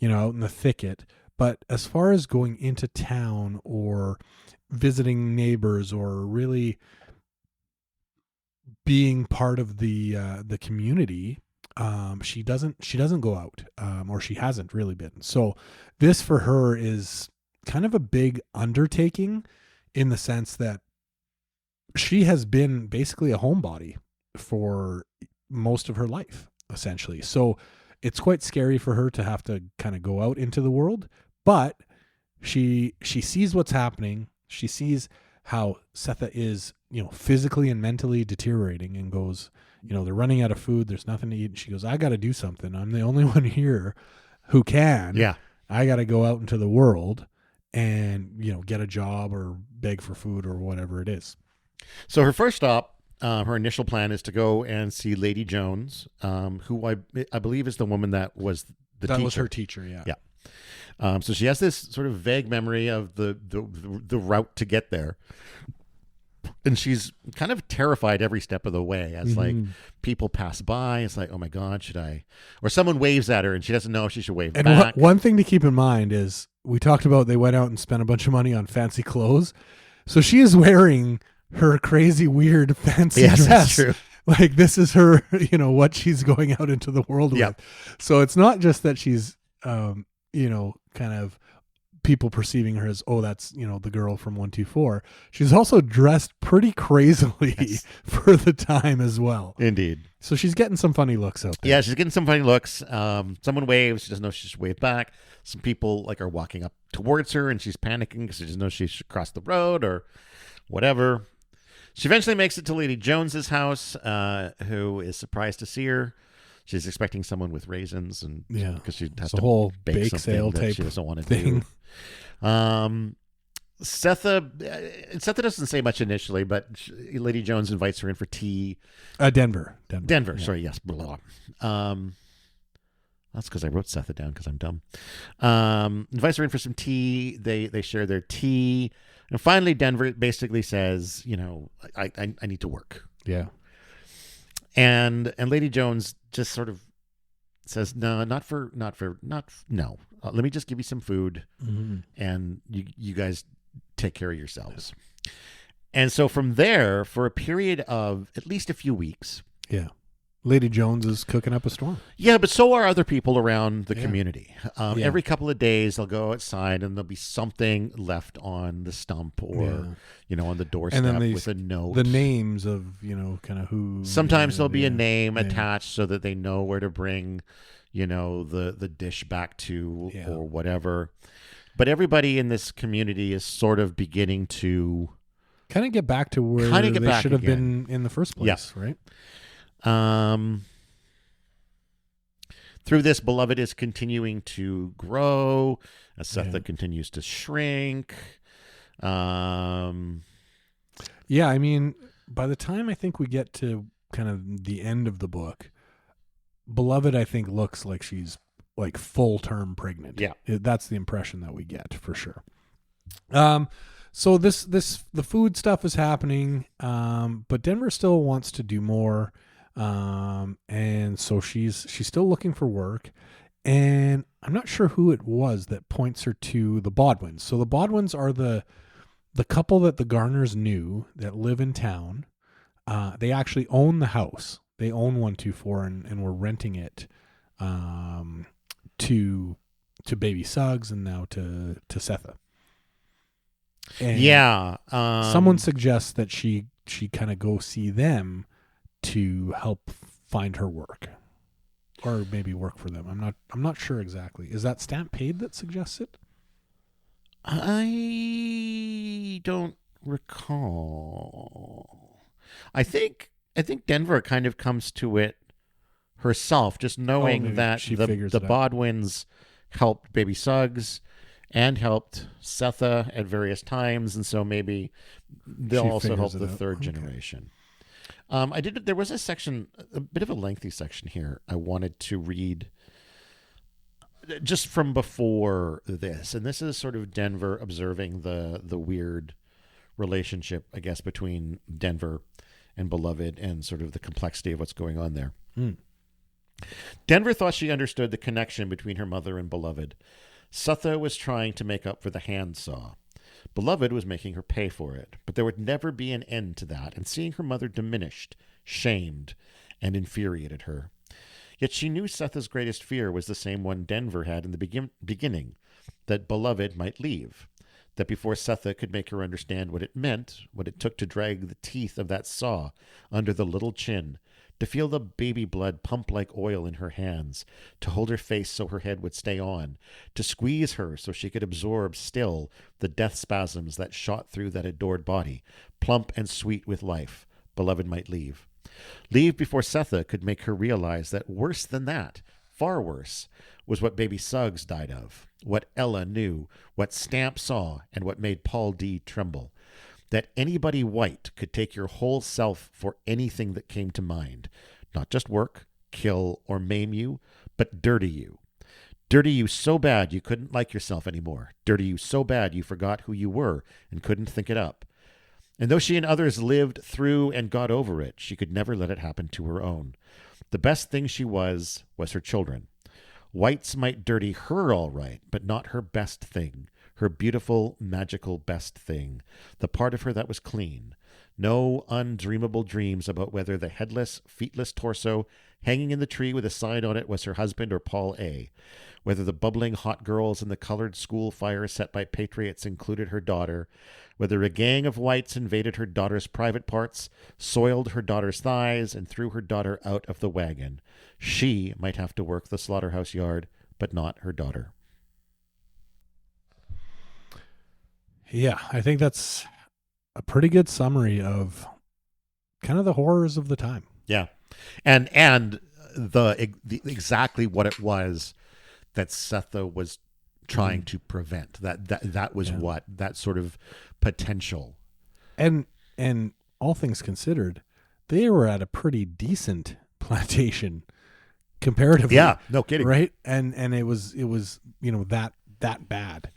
out in the thicket. But as far as going into town or visiting neighbors or really being part of the community, she doesn't go out, or she hasn't really been. So this for her is kind of a big undertaking, in the sense that she has been basically a homebody for most of her life, essentially. So it's quite scary for her to have to kind of go out into the world, but she sees what's happening. She sees how Setha is, physically and mentally deteriorating, and goes, they're running out of food. There's nothing to eat. And she goes, I got to do something. I'm the only one here who can. Yeah. I got to go out into the world and, get a job or beg for food or whatever it is. So her first stop, her initial plan is to go and see Lady Jones, who I believe is the woman that was the teacher. That was her teacher, yeah. Yeah. So she has this sort of vague memory of the route to get there. And she's kind of terrified every step of the way as like people pass by. It's like, oh my God, should I? Or someone waves at her and she doesn't know if she should wave back. One thing to keep in mind is we talked about they went out and spent a bunch of money on fancy clothes. So she is wearing her crazy, weird, fancy dress. That's true. Like, this is her, what she's going out into the world with. So it's not just that she's, kind of people perceiving her as, oh, that's, the girl from 124. She's also dressed pretty crazily for the time as well. Indeed. So she's getting some funny looks out there. Yeah, she's getting some funny looks. Someone waves. She doesn't know if she should wave back. Some people are walking up towards her, and she's panicking because she doesn't know she should cross the road or whatever. She eventually makes it to Lady Jones's house, who is surprised to see her. She's expecting someone with raisins, and because she has to whole bake sale that type she doesn't want to thing. do. Setha doesn't say much initially, but Lady Jones invites her in for tea. Denver. Yeah. Sorry, yes. Blah, blah. That's because I wrote Setha down because I'm dumb. Invites her in for some tea. They share their tea. And finally, Denver basically says, I need to work. Yeah. And Lady Jones just sort of says, no, no. Let me just give you some food, and you guys take care of yourselves. And so from there, for a period of at least a few weeks, Lady Jones is cooking up a storm. Yeah, but so are other people around the community. Every couple of days, they'll go outside and there'll be something left on the stump or, on the doorstep with a note. The names of, kind of who. Sometimes there'll be a name attached so that they know where to bring, the dish back to or whatever. But everybody in this community is sort of beginning to kind of get back to where they should have been in the first place, right? Through this, Beloved is continuing to grow as Setha continues to shrink. I mean, by the time I think we get to kind of the end of the book, Beloved, I think, looks like she's like full term pregnant. Yeah. That's the impression that we get for sure. So the food stuff is happening, but Denver still wants to do more. And so she's still looking for work, and I'm not sure who it was that points her to the Bodwins. So the Bodwins are the couple that the Garners knew that live in town. They actually own the house. They own 124 and were renting it, to baby Suggs and now to Setha. And someone suggests that she kind of go see them to help find her work, or maybe work for them. I'm not sure exactly. Is that Stamp Paid that suggests it? I don't recall. I think Denver kind of comes to it herself, just knowing that the Bodwins helped baby Suggs and helped Setha at various times, and so maybe they'll also help the third generation. There was a section, a bit of a lengthy section here I wanted to read just from before this. And this is sort of Denver observing the weird relationship, I guess, between Denver and Beloved and sort of the complexity of what's going on there. Denver thought she understood the connection between her mother and Beloved. Setha was trying to make up for the handsaw. Beloved was making her pay for it, but there would never be an end to that, and seeing her mother diminished, shamed, and infuriated her. Yet she knew Setha's greatest fear was the same one Denver had in the beginning, that Beloved might leave, that before Setha could make her understand what it meant, what it took to drag the teeth of that saw under the little chin, to feel the baby blood pump like oil in her hands, to hold her face so her head would stay on, to squeeze her so she could absorb still the death spasms that shot through that adored body, plump and sweet with life, Beloved might leave. Leave before Setha could make her realize that worse than that, far worse, was what baby Suggs died of, what Ella knew, what Stamp saw, and what made Paul D. tremble. That anybody white could take your whole self for anything that came to mind. Not just work, kill, or maim you, but dirty you. Dirty you so bad you couldn't like yourself anymore. Dirty you so bad you forgot who you were and couldn't think it up. And though she and others lived through and got over it, she could never let it happen to her own. The best thing she was her children. Whites might dirty her all right, but not her best thing. Her beautiful, magical best thing, the part of her that was clean. No undreamable dreams about whether the headless, feetless torso hanging in the tree with a sign on it was her husband or Paul A., whether the bubbling hot girls in the colored school fire set by patriots included her daughter, whether a gang of whites invaded her daughter's private parts, soiled her daughter's thighs, and threw her daughter out of the wagon. She might have to work the slaughterhouse yard, but not her daughter. Yeah, I think that's a pretty good summary of kind of the horrors of the time. Yeah, and the exactly what it was that Setha was trying to prevent. That was what that sort of potential. And all things considered, they were at a pretty decent plantation comparatively. Yeah, no kidding. Right, and it was that bad.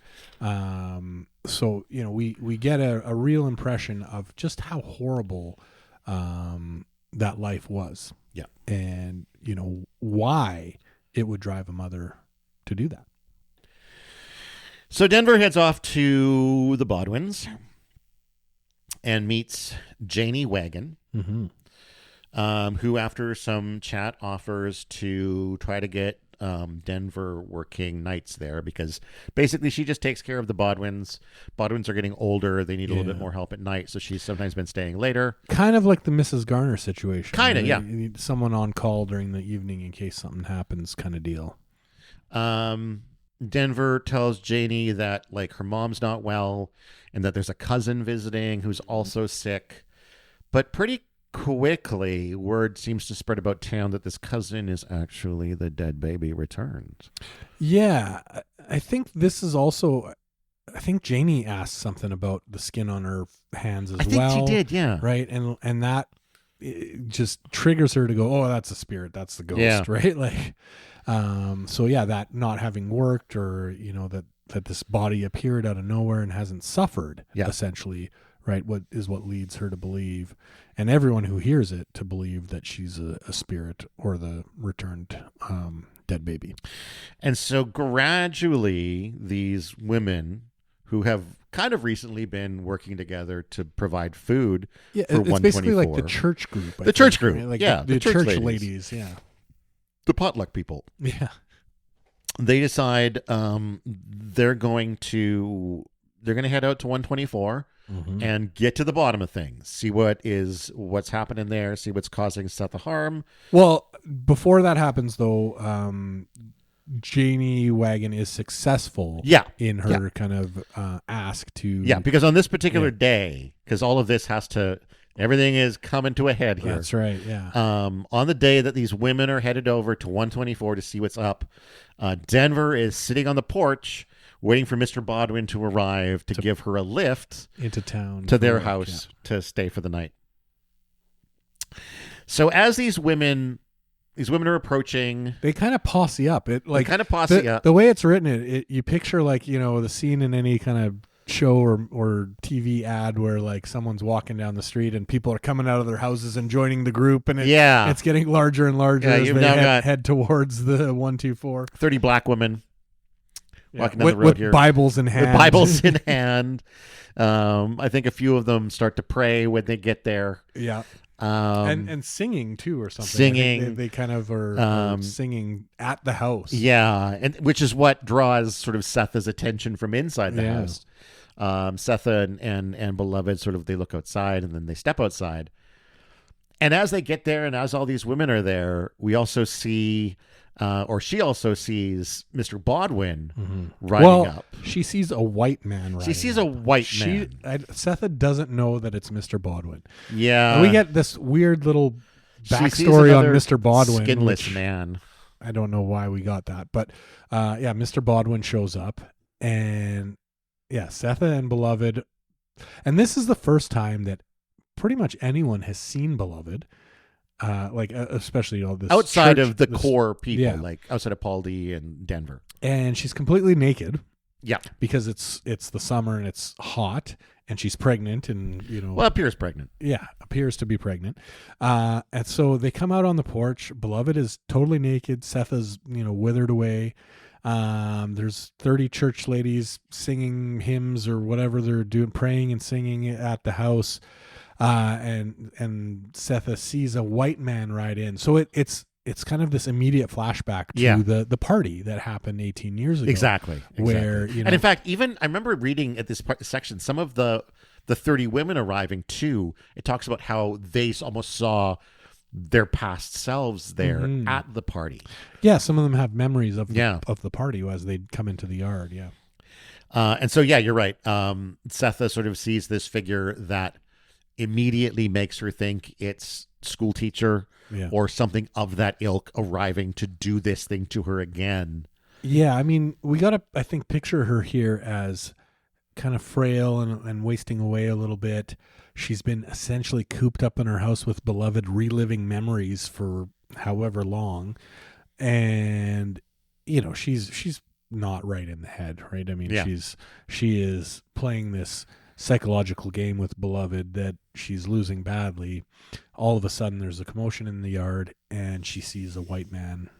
So we get a real impression of just how horrible that life was. Yeah. And why it would drive a mother to do that. So Denver heads off to the Bodwins and meets Janie Wagon, who, after some chat, offers to try to get Denver working nights there, because basically she just takes care of the Bodwins. Bodwins are getting older. They need a little bit more help at night, so she's sometimes been staying later. Kind of like the Mrs. Garner situation. Kind of, yeah. You need someone on call during the evening in case something happens kind of deal. Denver tells Janie that like her mom's not well and that there's a cousin visiting who's also sick. But pretty quickly, word seems to spread about town that this cousin is actually the dead baby returned. Yeah, I think this is also... I think Janie asked something about the skin on her hands as well. I think she did, yeah. Right, and that just triggers her to go, oh, that's a spirit, that's the ghost, right? Like... so yeah, that not having worked, or that this body appeared out of nowhere and hasn't suffered, essentially, right? What leads her to believe, and everyone who hears it, to believe that she's a spirit or the returned dead baby. And so gradually, these women who have kind of recently been working together to provide food for it's 124. basically like the church group. The church group, right? Like the church ladies, yeah. The potluck people. Yeah. They decide they're going to head out to 124 and get to the bottom of things. See what's happening there. See what's causing Seth the harm. Well, before that happens, though, Janie Wagon is successful. In her kind of ask to. Yeah, because on this particular day, because all of this everything is coming to a head here. That's right, yeah. On the day that these women are headed over to 124 to see what's up, Denver is sitting on the porch waiting for Mr. Bodwin to arrive to give her a lift into town to their house to stay for the night. So as these women are approaching, they kind of posse up. The way it's written, you picture like, the scene in any kind of show or TV ad where like someone's walking down the street and people are coming out of their houses and joining the group, and it's getting larger and larger as they head towards the 124. 30 black women walking down the road with here. Bibles in hand. I think a few of them start to pray when they get there. Yeah. And singing too, or something. Singing. They kind of are singing at the house. Yeah, and which is what draws sort of Setha's attention from inside the house. Setha and Beloved they look outside and then they step outside. And as they get there and as all these women are there, we also see, she also sees Mr. Bodwin riding up. She sees a white man riding She sees a white man. Setha doesn't know that it's Mr. Bodwin. Yeah. And we get this weird little backstory on Mr. Bodwin. Skinless man. I don't know why we got that. But Mr. Bodwin shows up, and Setha and Beloved. And this is the first time that pretty much anyone has seen Beloved. Especially all this outside church, of the core people, like outside of Paul D and Denver, and she's completely naked. Yeah, because it's the summer and it's hot, and she's pregnant, and appears pregnant. Yeah, appears to be pregnant. And so they come out on the porch. Beloved is totally naked. Setha's withered away. There's 30 church ladies singing hymns or whatever they're doing, praying and singing at the house. And Setha sees a white man ride in. So it's kind of this immediate flashback to the party that happened 18 years ago. Exactly. Where, and in fact, even I remember reading at this section, some of the 30 women arriving too, it talks about how they almost saw their past selves there at the party. Yeah. Some of them have memories of the party as they'd come into the yard. Yeah. And so, you're right. Setha sort of sees this figure that immediately makes her think it's school teacher or something of that ilk arriving to do this thing to her again. Yeah, I mean, we got to, I think, picture her here as kind of frail and wasting away a little bit. She's been essentially cooped up in her house with Beloved, reliving memories for however long. And, she's not right in the head, right? I mean, she is playing this psychological game with Beloved that she's losing badly. All of a sudden there's a commotion in the yard and she sees a white man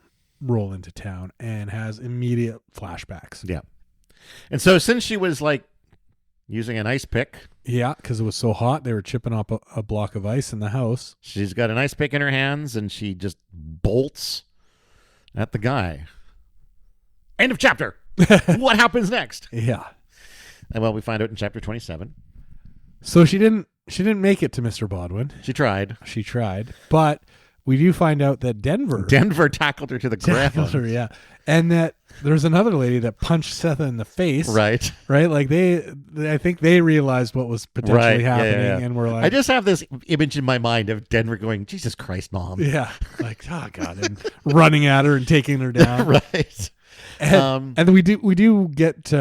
roll into town and has immediate flashbacks. Yeah. And so since she was like using an ice pick. Yeah, because it was so hot, they were chipping up a block of ice in the house. She's got an ice pick in her hands, and she just bolts at the guy. End of chapter. What happens next? Yeah. And well, we find out in chapter 27. So she didn't make it to Mr. Bodwin. She tried. She tried, but we do find out that Denver tackled her to the ground. Yeah, and that there's another lady that punched Seth in the face. Right. Like I think they realized what was potentially happening, and we're like, I just have this image in my mind of Denver going, Jesus Christ, Mom. Yeah, like, oh God, and running at her and taking her down. Right. And we do get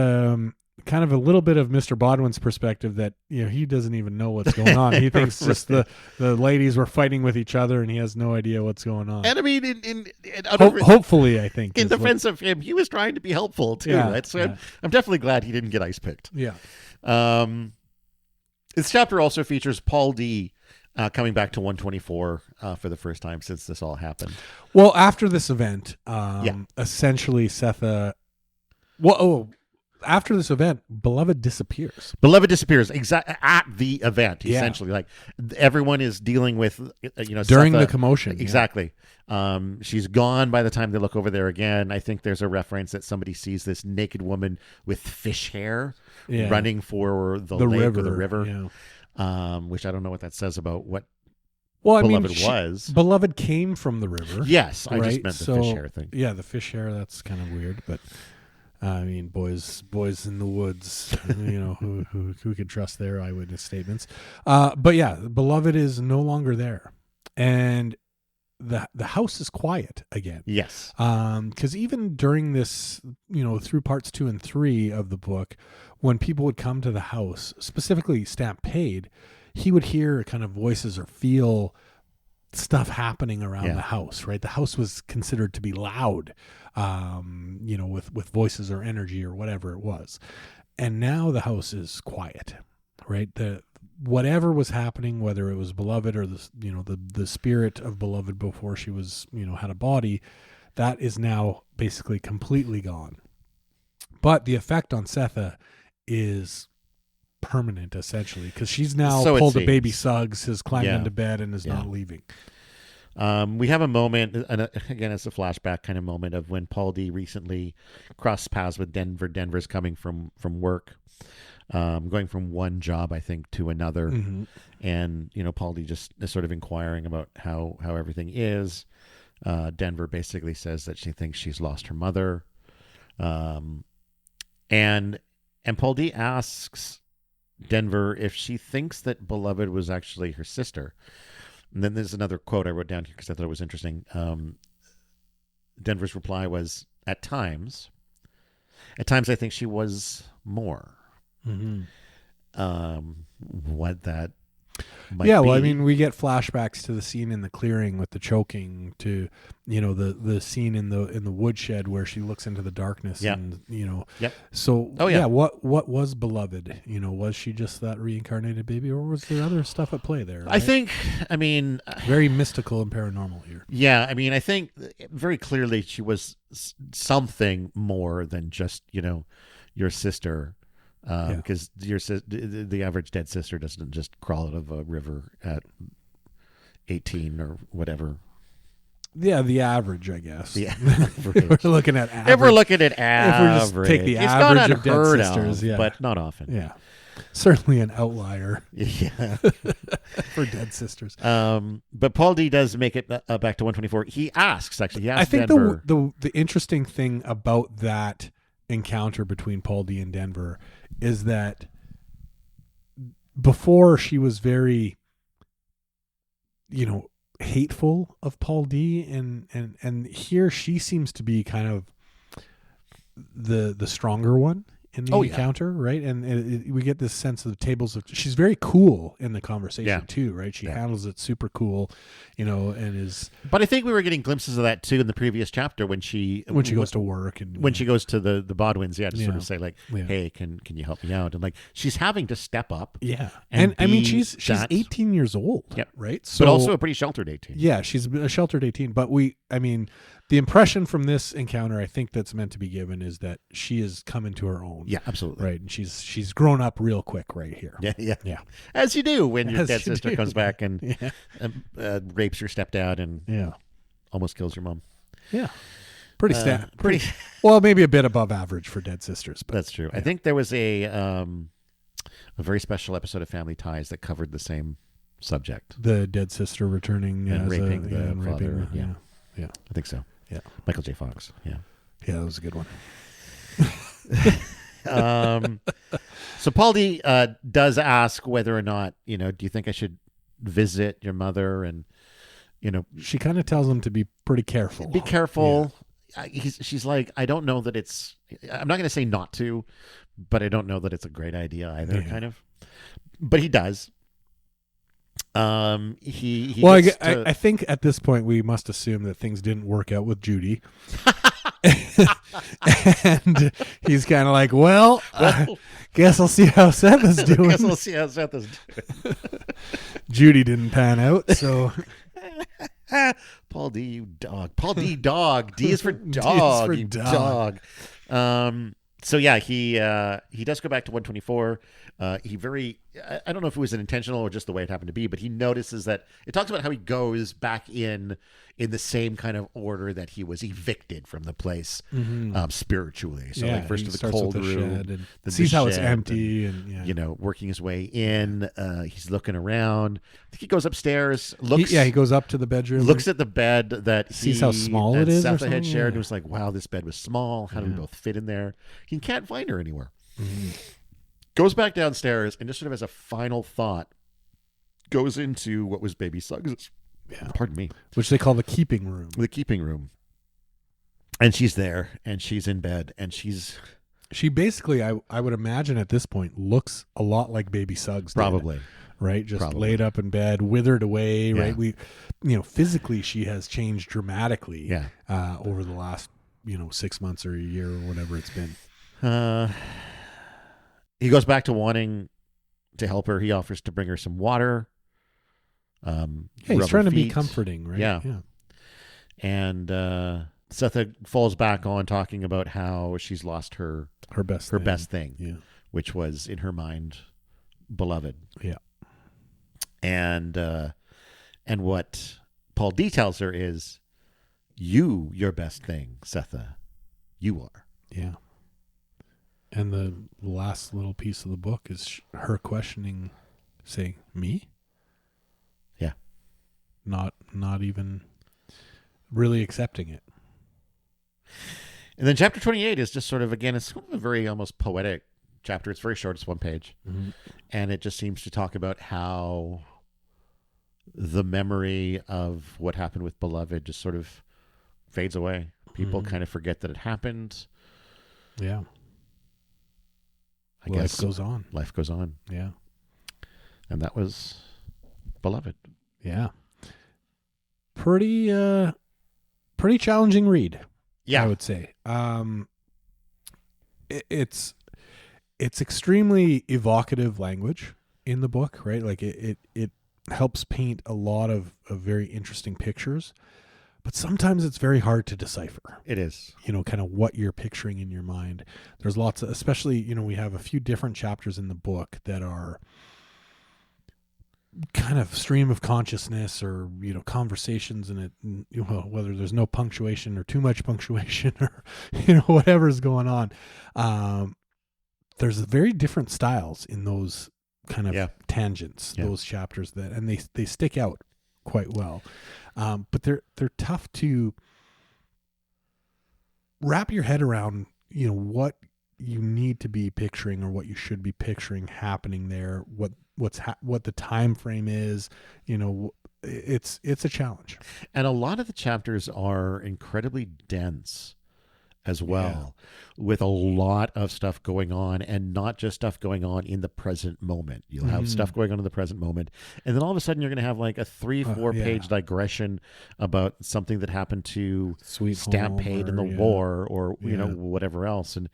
kind of a little bit of Mr. Bodwin's perspective that, he doesn't even know what's going on. He thinks just the ladies were fighting with each other and he has no idea what's going on. And I mean, hopefully, I think in defense of him, he was trying to be helpful too. Yeah, right? So yeah. I'm definitely glad he didn't get ice picked. Yeah. This chapter also features Paul D. Coming back to 124 for the first time since this all happened. Well, after this event, essentially Setha. After this event, Beloved disappears. Beloved disappears at the event. Essentially, like everyone is dealing with, during Setha, the commotion. Exactly. She's gone by the time they look over there again. I think there's a reference that somebody sees this naked woman with fish hair running for the lake river, or the river. Yeah. Which I don't know what that says about what Beloved was. Beloved came from the river. Yes, I just right? meant the fish hair thing. Yeah, the fish hair, that's kind of weird, but I mean, boys in the woods, who could trust their eyewitness statements. But yeah, Beloved is no longer there. And the house is quiet again. Yes. Because even during this, through parts 2 and 3 of the book, when people would come to the house, specifically Stampede, he would hear kind of voices or feel stuff happening around the house, right? The house was considered to be loud, with voices or energy or whatever it was. And now the house is quiet, right? Whatever was happening, whether it was Beloved or the spirit of Beloved before she was, had a body, that is now basically completely gone. But the effect on Setha is permanent, essentially, because she's now pulled a baby Suggs, has climbed into bed, and is not leaving. We have a moment, and again, it's a flashback kind of moment of when Paul D. recently crossed paths with Denver. Denver's coming from work, going from one job, I think, to another. Mm-hmm. And, Paul D. just is sort of inquiring about how everything is. Denver basically says that she thinks she's lost her mother. And Paul D. asks Denver if she thinks that Beloved was actually her sister. And then there's another quote I wrote down here because I thought it was interesting. Denver's reply was, at times I think she was more. Mm-hmm. What that might be. Well, I mean, we get flashbacks to the scene in the clearing with the choking, to the scene in the woodshed where she looks into the darkness, and So what was Beloved? Was she just that reincarnated baby, or was there other stuff at play there? Right? I mean, very mystical and paranormal here. Yeah, I mean, I think very clearly she was something more than just your sister. Because the average dead sister doesn't just crawl out of a river at 18 or whatever. Yeah, the average, I guess. Yeah, we're looking at average. If we're looking at average, if we just take the average of dead sisters, but not often. Yeah, certainly an outlier. Yeah, for dead sisters. But Paul D. does make it back to 124. He asks I think Denver, the interesting thing about that encounter between Paul D. and Denver is that before she was very hateful of Paul D. and here she seems to be kind of the stronger one in the encounter, right? And we get this sense of the tables of, she's very cool in the conversation too, right? She handles it super cool, and is. But I think we were getting glimpses of that too in the previous chapter when she goes to work and when she goes to the Bodwins, to sort of say like, hey, can you help me out? And like she's having to step up. Yeah, and I mean she's 18 years old, right? So, but also a pretty sheltered 18. Yeah, she's a sheltered 18. But I mean, the impression from this encounter, I think that's meant to be given is that she is coming to her own. Yeah, absolutely. Right. And she's grown up real quick right here. Yeah. As you do when your dead sister comes back and rapes your stepdad and almost kills your mom. Yeah. Pretty well, maybe a bit above average for dead sisters. But, that's true. I think there was a very special episode of Family Ties that covered the same subject. The dead sister returning and raping the father. Raping, yeah. I think so. Yeah. Michael J. Fox. Yeah. Yeah, that was a good one. So Paul D does ask whether or not, do you think I should visit your mother? And, she kind of tells him to be pretty careful. Be careful. Yeah. She's like, I don't know that I'm not going to say not to, but I don't know that it's a great idea either, kind of. But he does. I think at this point we must assume that things didn't work out with Judy. And he's kind of like, well, guess I'll see how Seth is doing. Guess we'll see how Seth is doing. Judy didn't pan out, so... Paul D, you dog. Paul D, dog. D is for dog. D is for dog. So yeah, he does go back to 124. I don't know if it was an intentional or just the way it happened to be, but he notices that it talks about how he goes back in the same kind of order that he was evicted from the place, spiritually. So like first to the cold room, and sees how it's empty, and working his way in. He's looking around. I think he goes upstairs. He goes up to the bedroom. Looks at the bed that sees how small it is. Seth had shared, and was like, "Wow, this bed was small. How do we both fit in there?" He can't find her anywhere. Goes back downstairs and just sort of as a final thought, goes into what was Baby Suggs'. Pardon me. Which they call the keeping room. The keeping room. And she's there, and she's in bed, and she basically, I would imagine at this point, looks a lot like Baby Suggs. Probably. Right? Just laid up in bed, withered away, right? Physically she has changed dramatically over the last, 6 months or a year or whatever it's been. He goes back to wanting to help her. He offers to bring her some water. He's trying to be comforting, right? Yeah. And Seth falls back on talking about how she's lost her best thing, which was in her mind, beloved. Yeah. And what Paul D tells her is, your best thing, Setha, you are. Yeah. And the last little piece of the book is her questioning, saying, "Me?" Yeah. Not even really accepting it. And then chapter 28 is just sort of, again, it's a very almost poetic chapter. It's very short. It's one page. Mm-hmm. And it just seems to talk about how the memory of what happened with Beloved just sort of fades away. People kind of forget that it happened. Yeah. I guess Life goes on. Yeah. And that was Beloved. Yeah. Pretty challenging read. Yeah. I would say. It's extremely evocative language in the book, right? Like it helps paint a lot of very interesting pictures, but sometimes it's very hard to decipher. It is. Kind of what you're picturing in your mind. There's lots of, especially, we have a few different chapters in the book that are kind of stream of consciousness or, conversations in it, whether there's no punctuation or too much punctuation or, whatever's going on. There's very different styles in those kind of tangents, those chapters and they stick out quite well. But they're tough to wrap your head around, what you need to be picturing or what you should be picturing happening there, what the time frame is, it's a challenge. And a lot of the chapters are incredibly dense as well, with a lot of stuff going on, and not just stuff going on in the present moment. You'll have stuff going on in the present moment, and then all of a sudden you're going to have like a 3-4 page digression about something that happened to Sweet Stampede in the Home war, or you know, whatever else, and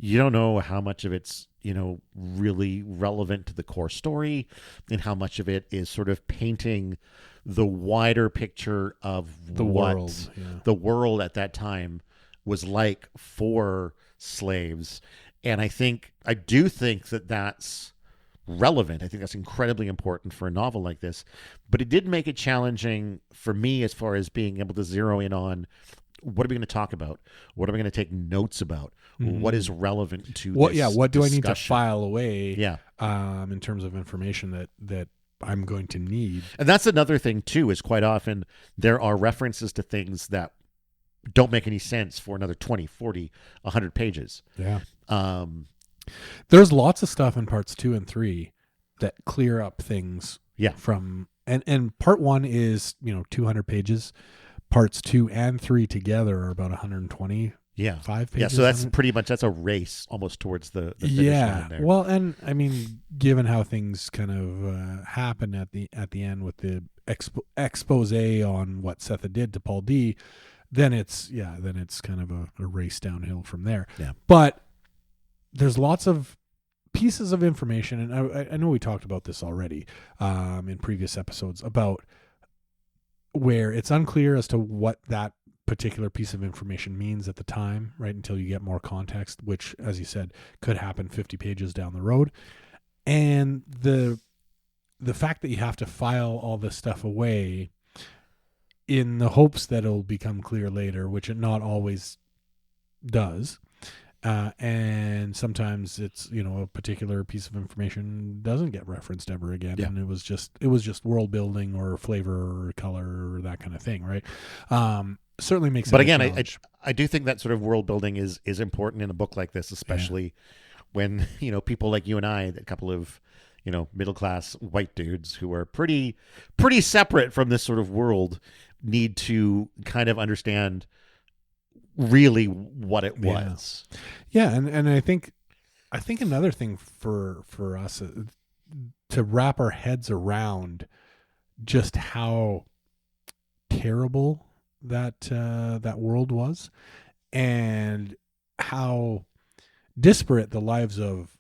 you don't know how much of it's, you know, really relevant to the core story, and how much of it is sort of painting the wider picture of the world, the world at that time was like for slaves. And I do think that that's relevant. I think that's incredibly important for a novel like this, but it did make it challenging for me as far as being able to zero in on, what are we going to talk about? What are we going to take notes about? What is relevant to what this what do discussion? I need to file away in terms of information that I'm going to need? And that's another thing too, is quite often there are references to things that don't make any sense for another 20, 40, 100 pages. There's lots of stuff in parts 2 and 3 that clear up things from, and part 1 is, you know, 200 pages. Parts 2 and 3 together are about 120 5 pages. So that's pretty much, that's a race almost towards the finish line there. Well, and I mean, given how things kind of happen at the end with the expose on what Setha did to Paul D, then it's kind of a race downhill from there. But there's lots of pieces of information, and I know we talked about this already in previous episodes, about where it's unclear as to what that particular piece of information means at the time, right, until you get more context, which, as you said, could happen 50 pages down the road. And the fact that you have to file all this stuff away in the hopes that it'll become clear later, which it not always does, and sometimes it's, you know, a particular piece of information doesn't get referenced ever again, and it was just world building or flavor or color or that kind of thing, right? Certainly makes it. But again, I do think that sort of world building is important in a book like this, especially when, you know, people like you and I, a couple of, you know, middle class white dudes who are pretty separate from this sort of world, need to kind of understand really what it was. And I think another thing for us to wrap our heads around just how terrible that world was, and how disparate the lives of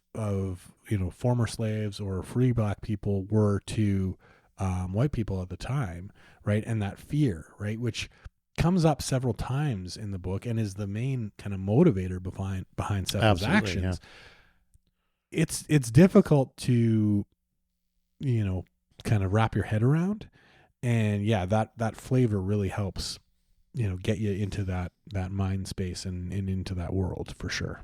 you know, former slaves or free black people were to white people at the time, right? And that fear, right, which comes up several times in the book and is the main kind of motivator behind Setha's actions. It's difficult to, you know, kind of wrap your head around, and that flavor really helps, you know, get you into that mind space and into that world for sure.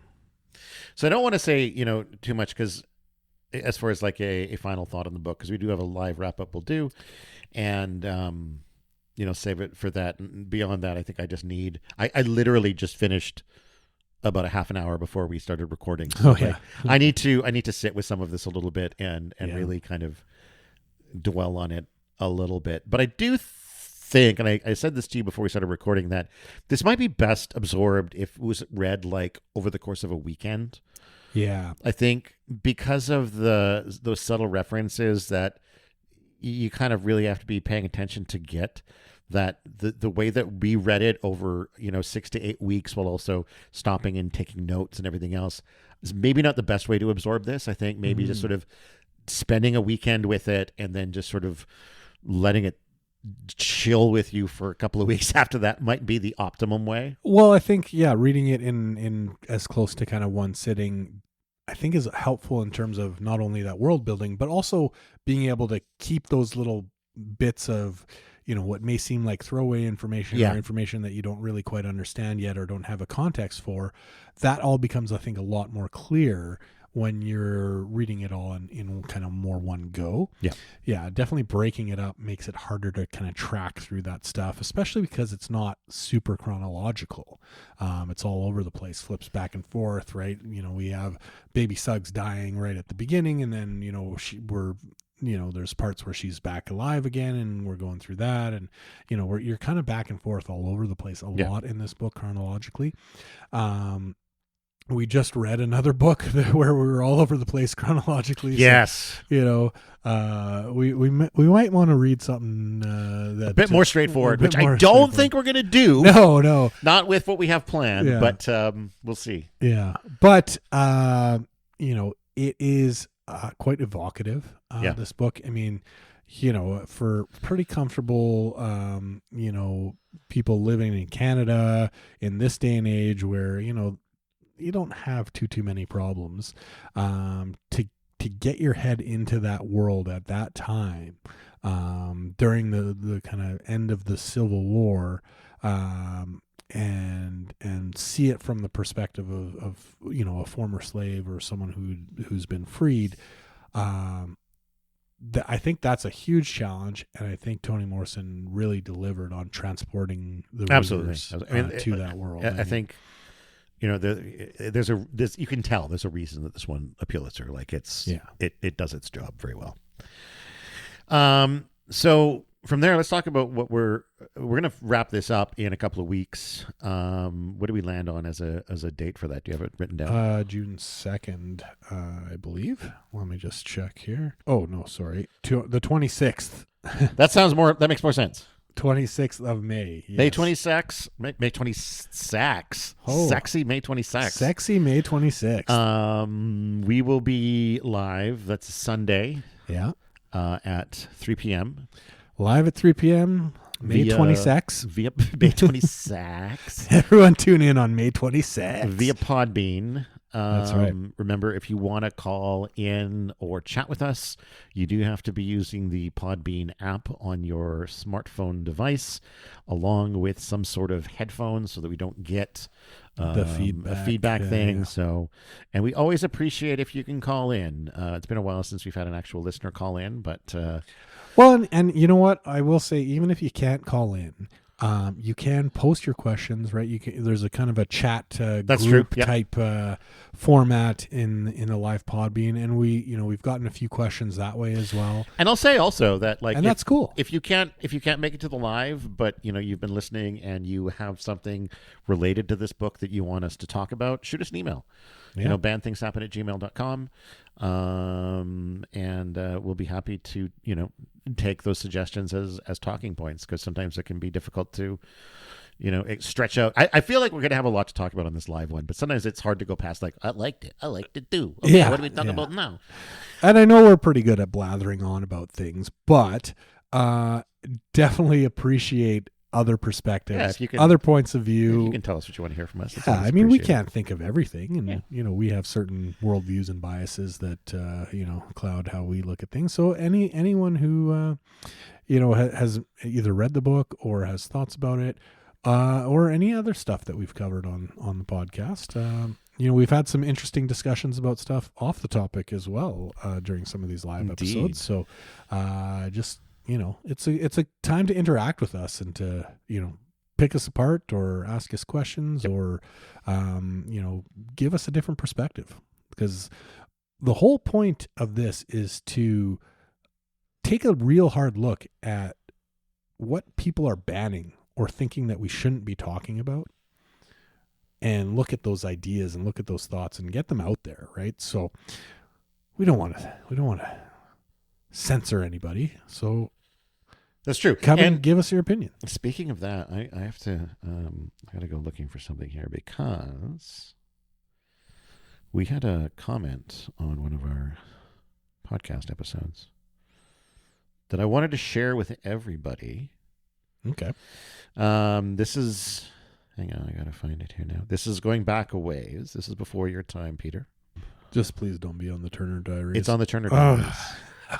So I don't want to say, you know, too much, because as far as like a final thought on the book, because we do have a live wrap up we'll do, and you know, save it for that. And beyond that, I think I just need, I literally just finished about a half an hour before we started recording. So I need to sit with some of this a little bit and really kind of dwell on it a little bit. But I do think, and I said this to you before we started recording, that this might be best absorbed if it was read like over the course of a weekend. I think because of those subtle references that you kind of really have to be paying attention to get that the way that we read it over, you know, 6 to 8 weeks, while also stopping and taking notes and everything else, is maybe not the best way to absorb this. I think maybe just sort of spending a weekend with it and then just sort of letting it chill with you for a couple of weeks after that might be the optimum way. Well, I think, reading it in as close to kind of one sitting, I think is helpful in terms of not only that world building, but also being able to keep those little bits of, you know, what may seem like throwaway information or information that you don't really quite understand yet or don't have a context for. That all becomes, I think, a lot more clear when you're reading it all in kind of more one go. Definitely breaking it up makes it harder to kind of track through that stuff, especially because it's not super chronological. It's all over the place, flips back and forth, right? You know, we have Baby Suggs dying right at the beginning, and then, you know, we're there's parts where she's back alive again, and we're going through that, and you're kind of back and forth all over the place a lot in this book chronologically. We just read another book where we were all over the place chronologically. Yes. So, we might want to read something that a bit more straightforward, which I don't think we're going to do. No. Not with what we have planned, but we'll see. Yeah. But, it is quite evocative, this book. I mean, for pretty comfortable, people living in Canada in this day and age where, you don't have too many problems, to get your head into that world at that time, during the kind of end of the Civil War, and see it from the perspective of a former slave or someone who's been freed. I think that's a huge challenge, and I think Toni Morrison really delivered on transporting the readers to that world. I think. There's you can tell there's a reason that this won a Pulitzer. Like it does its job very well. So from there, let's talk about what we're going to wrap this up in a couple of weeks. What do we land on as a date for that? Do you have it written down? June 2nd, I believe. Let me just check here. Oh no, sorry, the 26th. That makes more sense. 26th of May. Yes. May 26th. May 26th. Oh. Sexy May 26th. Sexy May 26th. We will be live. That's Sunday. Yeah. At 3 p.m. Live at 3 p.m. May 26th. Via May 26th. Everyone tune in on May 26th. Via Podbean. That's right. Remember, if you want to call in or chat with us, you do have to be using the Podbean app on your smartphone device, along with some sort of headphones, so that we don't get the feedback thing. Yeah. So, and we always appreciate if you can call in. It's been a while since we've had an actual listener call in, but well, and you know what? I will say, even if you can't call in, you can post your questions, right? There's a kind of a chat group type format in the live Podbean, and we've gotten a few questions that way as well. And I'll say also that that's cool. If you can't make it to the live, but you've been listening and you have something related to this book that you want us to talk about, shoot us an email. Yeah. badthingshappen@gmail.com. And we'll be happy to take those suggestions as talking points, because sometimes it can be difficult to stretch out. I feel like we're gonna have a lot to talk about on this live one, but sometimes it's hard to go past I liked it too. Okay, what do we talk about now? And I know we're pretty good at blathering on about things, but definitely appreciate other perspectives, other points of view. You can tell us what you want to hear from us. Yeah, I mean, we can't think of everything, and we have certain worldviews and biases that cloud how we look at things. So anyone who has either read the book or has thoughts about it, or any other stuff that we've covered on the podcast, we've had some interesting discussions about stuff off the topic as well during some of these live episodes. So it's a time to interact with us and to, pick us apart or ask us questions or, give us a different perspective, because the whole point of this is to take a real hard look at what people are banning or thinking that we shouldn't be talking about, and look at those ideas and look at those thoughts and get them out there. Right. So we don't want to censor anybody. So that's true. Come and give us your opinion. Speaking of that, I have to, I got to go looking for something here, because we had a comment on one of our podcast episodes that I wanted to share with everybody. Okay. This is, hang on, I got to find it here now. This is going back a ways. This is before your time, Peter. Just please don't be on the Turner Diaries. It's on the Turner Diaries.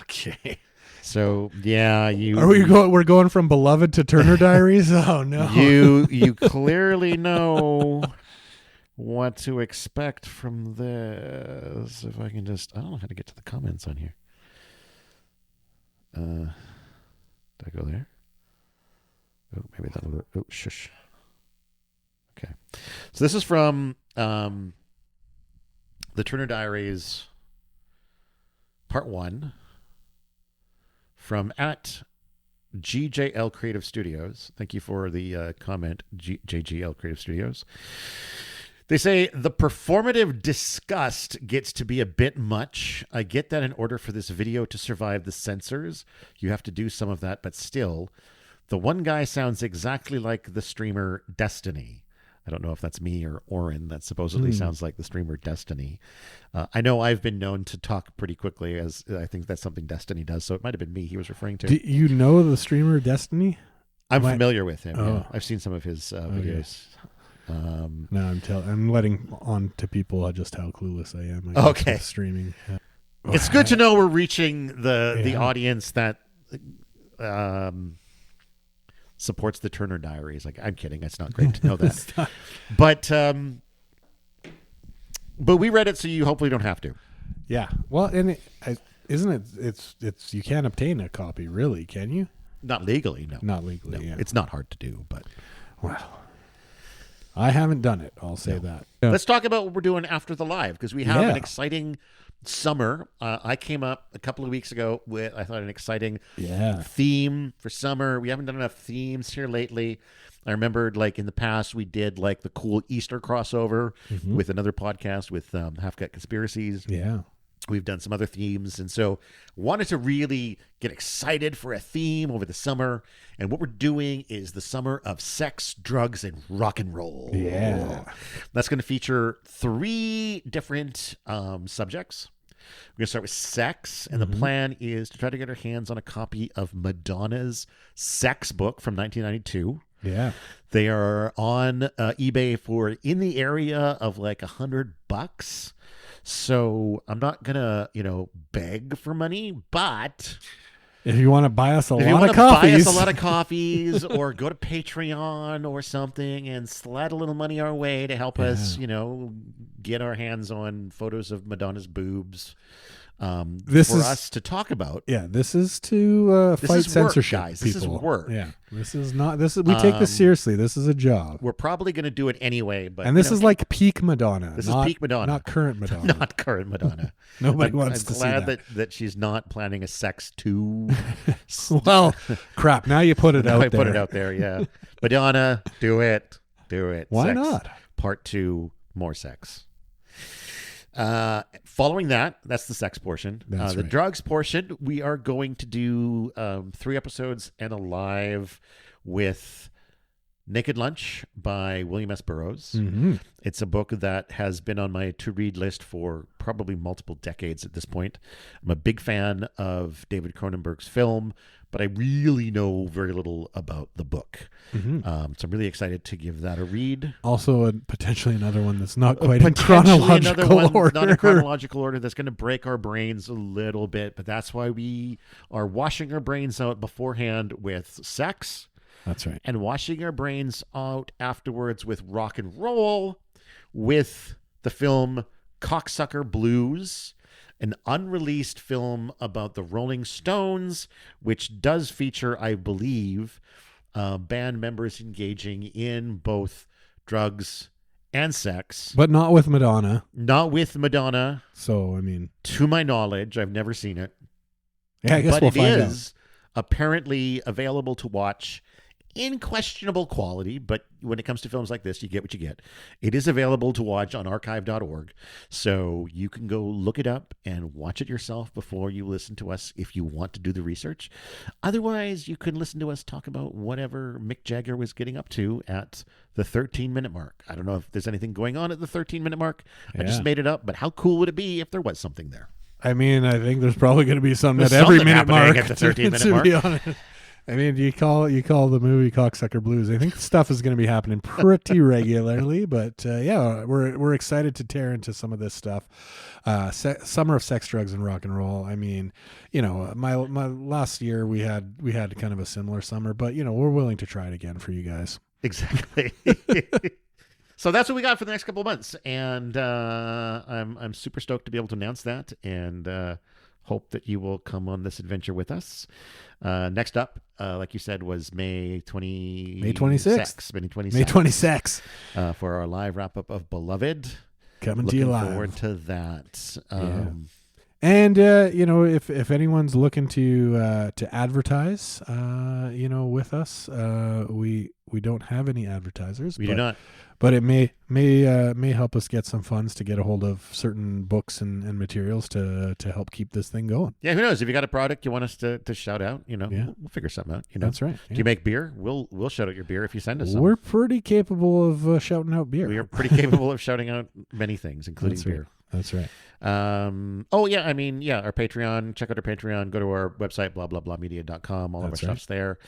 Okay. So yeah, we're going from Beloved to Turner Diaries? Oh no. You clearly know what to expect from this. If I can I don't know how to get to the comments on here. Did I go there? Oh, maybe that will. Oh, shush. Okay. So this is from the Turner Diaries, Part 1. from at GJL Creative Studios. Thank you for the comment, JGL Creative Studios. They say, the performative disgust gets to be a bit much. I get that in order for this video to survive the censors, you have to do some of that, but still, the one guy sounds exactly like the streamer Destiny. I don't know if that's me or Oren. That supposedly sounds like the streamer Destiny. I know I've been known to talk pretty quickly, as I think that's something Destiny does, so it might have been me he was referring to. Do you know the streamer Destiny? I'm familiar with him. Yeah. I've seen some of his videos. No, I'm letting on to people just how clueless I am. Okay. Streaming. It's good to know we're reaching the audience that supports the Turner Diaries. Like, I'm kidding. It's not great to know that. But we read it, so you hopefully don't have to. Yeah. Well, and isn't it? It's you can't obtain a copy, really, can you? Not legally, no. Not legally. No. Yeah. It's not hard to do, but well, I haven't done it. I'll say that. Let's talk about what we're doing after the live, because we have an exciting summer. I came up a couple of weeks ago with, I thought, an exciting theme for summer. We haven't done enough themes here lately. I remembered, like, in the past, we did, like, the cool Easter crossover with another podcast with Half Gut Conspiracies. Yeah. We've done some other themes, and so wanted to really get excited for a theme over the summer. And what we're doing is the summer of sex, drugs, and rock and roll. Yeah. That's going to feature 3 different subjects. We're going to start with sex, and the plan is to try to get our hands on a copy of Madonna's Sex book from 1992. Yeah. They are on eBay for in the area of like $100. So I'm not going to, beg for money, but if you want to buy us a lot of coffees or go to Patreon or something and slide a little money our way to help us, get our hands on photos of Madonna's boobs. This for us to talk about. Yeah, this is to fight censorship, guys. This is work. Yeah, this is not. We take this seriously. This is a job. We're probably going to do it anyway. But this is like peak Madonna. This is peak Madonna, not current Madonna. Not current Madonna. Nobody wants to see that. I'm glad that she's not planning a sex 2. Well, crap. Now you put it out there. I put it out there. Yeah, Madonna, do it. Why sex, not? Part 2, more sex. Following that's the sex portion. The drugs portion, we are going to do 3 episodes and a live with Naked Lunch by William S. Burroughs. It's a book that has been on my to-read list for probably multiple decades at this point. I'm a big fan of David Cronenberg's film, but I really know very little about the book. So I'm really excited to give that a read. Also, potentially another one that's not quite in chronological order. Not in chronological order. That's going to break our brains a little bit, but that's why we are washing our brains out beforehand with sex. That's right. And washing our brains out afterwards with rock and roll, with the film Cocksucker Blues, an unreleased film about the Rolling Stones, which does feature, I believe, band members engaging in both drugs and sex. But not with Madonna. Not with Madonna. So, I mean, to my knowledge, I've never seen it. Yeah, I guess we'll find out. But it is apparently available to watch in questionable quality, but when it comes to films like this, you get what you get. It is available to watch on archive.org, so you can go look it up and watch it yourself before you listen to us if you want to do the research. Otherwise, you can listen to us talk about whatever Mick Jagger was getting up to at the 13-minute mark. I don't know if there's anything going on at the 13-minute mark. I just made it up, but how cool would it be if there was something there? I mean, I think there's probably going to be something at every minute mark at the 13-minute mark. Be honest. I mean, you call the movie Cocksucker Blues. I think stuff is going to be happening pretty regularly, but we're excited to tear into some of this stuff. Summer of sex, drugs, and rock and roll. I mean, my last year we had kind of a similar summer, but we're willing to try it again for you guys. Exactly. So that's what we got for the next couple of months, and I'm super stoked to be able to announce that, and hope that you will come on this adventure with us. Next up, like you said, was May 26th. May 26th. For our live wrap-up of Beloved. Coming to you live. Looking forward to that. And if anyone's looking to advertise, with us, we don't have any advertisers. We do not. But it may help us get some funds to get a hold of certain books and materials to help keep this thing going. Yeah, who knows? If you got a product you want us to shout out, we'll figure something out. That's right. Do you make beer? We'll shout out your beer if you send us some. We're pretty capable of shouting out beer. We are pretty capable of shouting out many things, including beer. That's right. Our Patreon. Check out our Patreon. Go to our website, blahblahblahmedia.com. All of our stuff's there,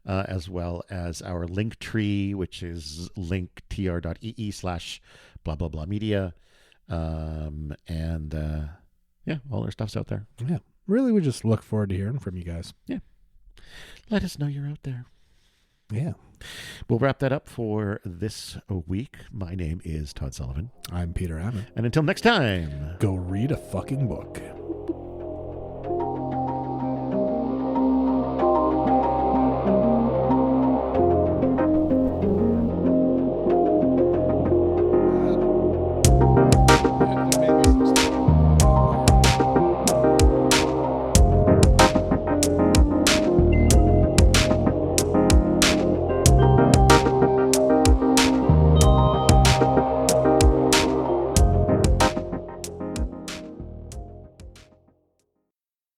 as well as our link tree, which is linktr.ee/blahblahblahmedia. All our stuff's out there. Yeah. Really, we just look forward to hearing from you guys. Yeah. Let us know you're out there. Yeah. We'll wrap that up for this week. My name is Todd Sullivan. I'm Peter Ammon. And until next time, go read a fucking book.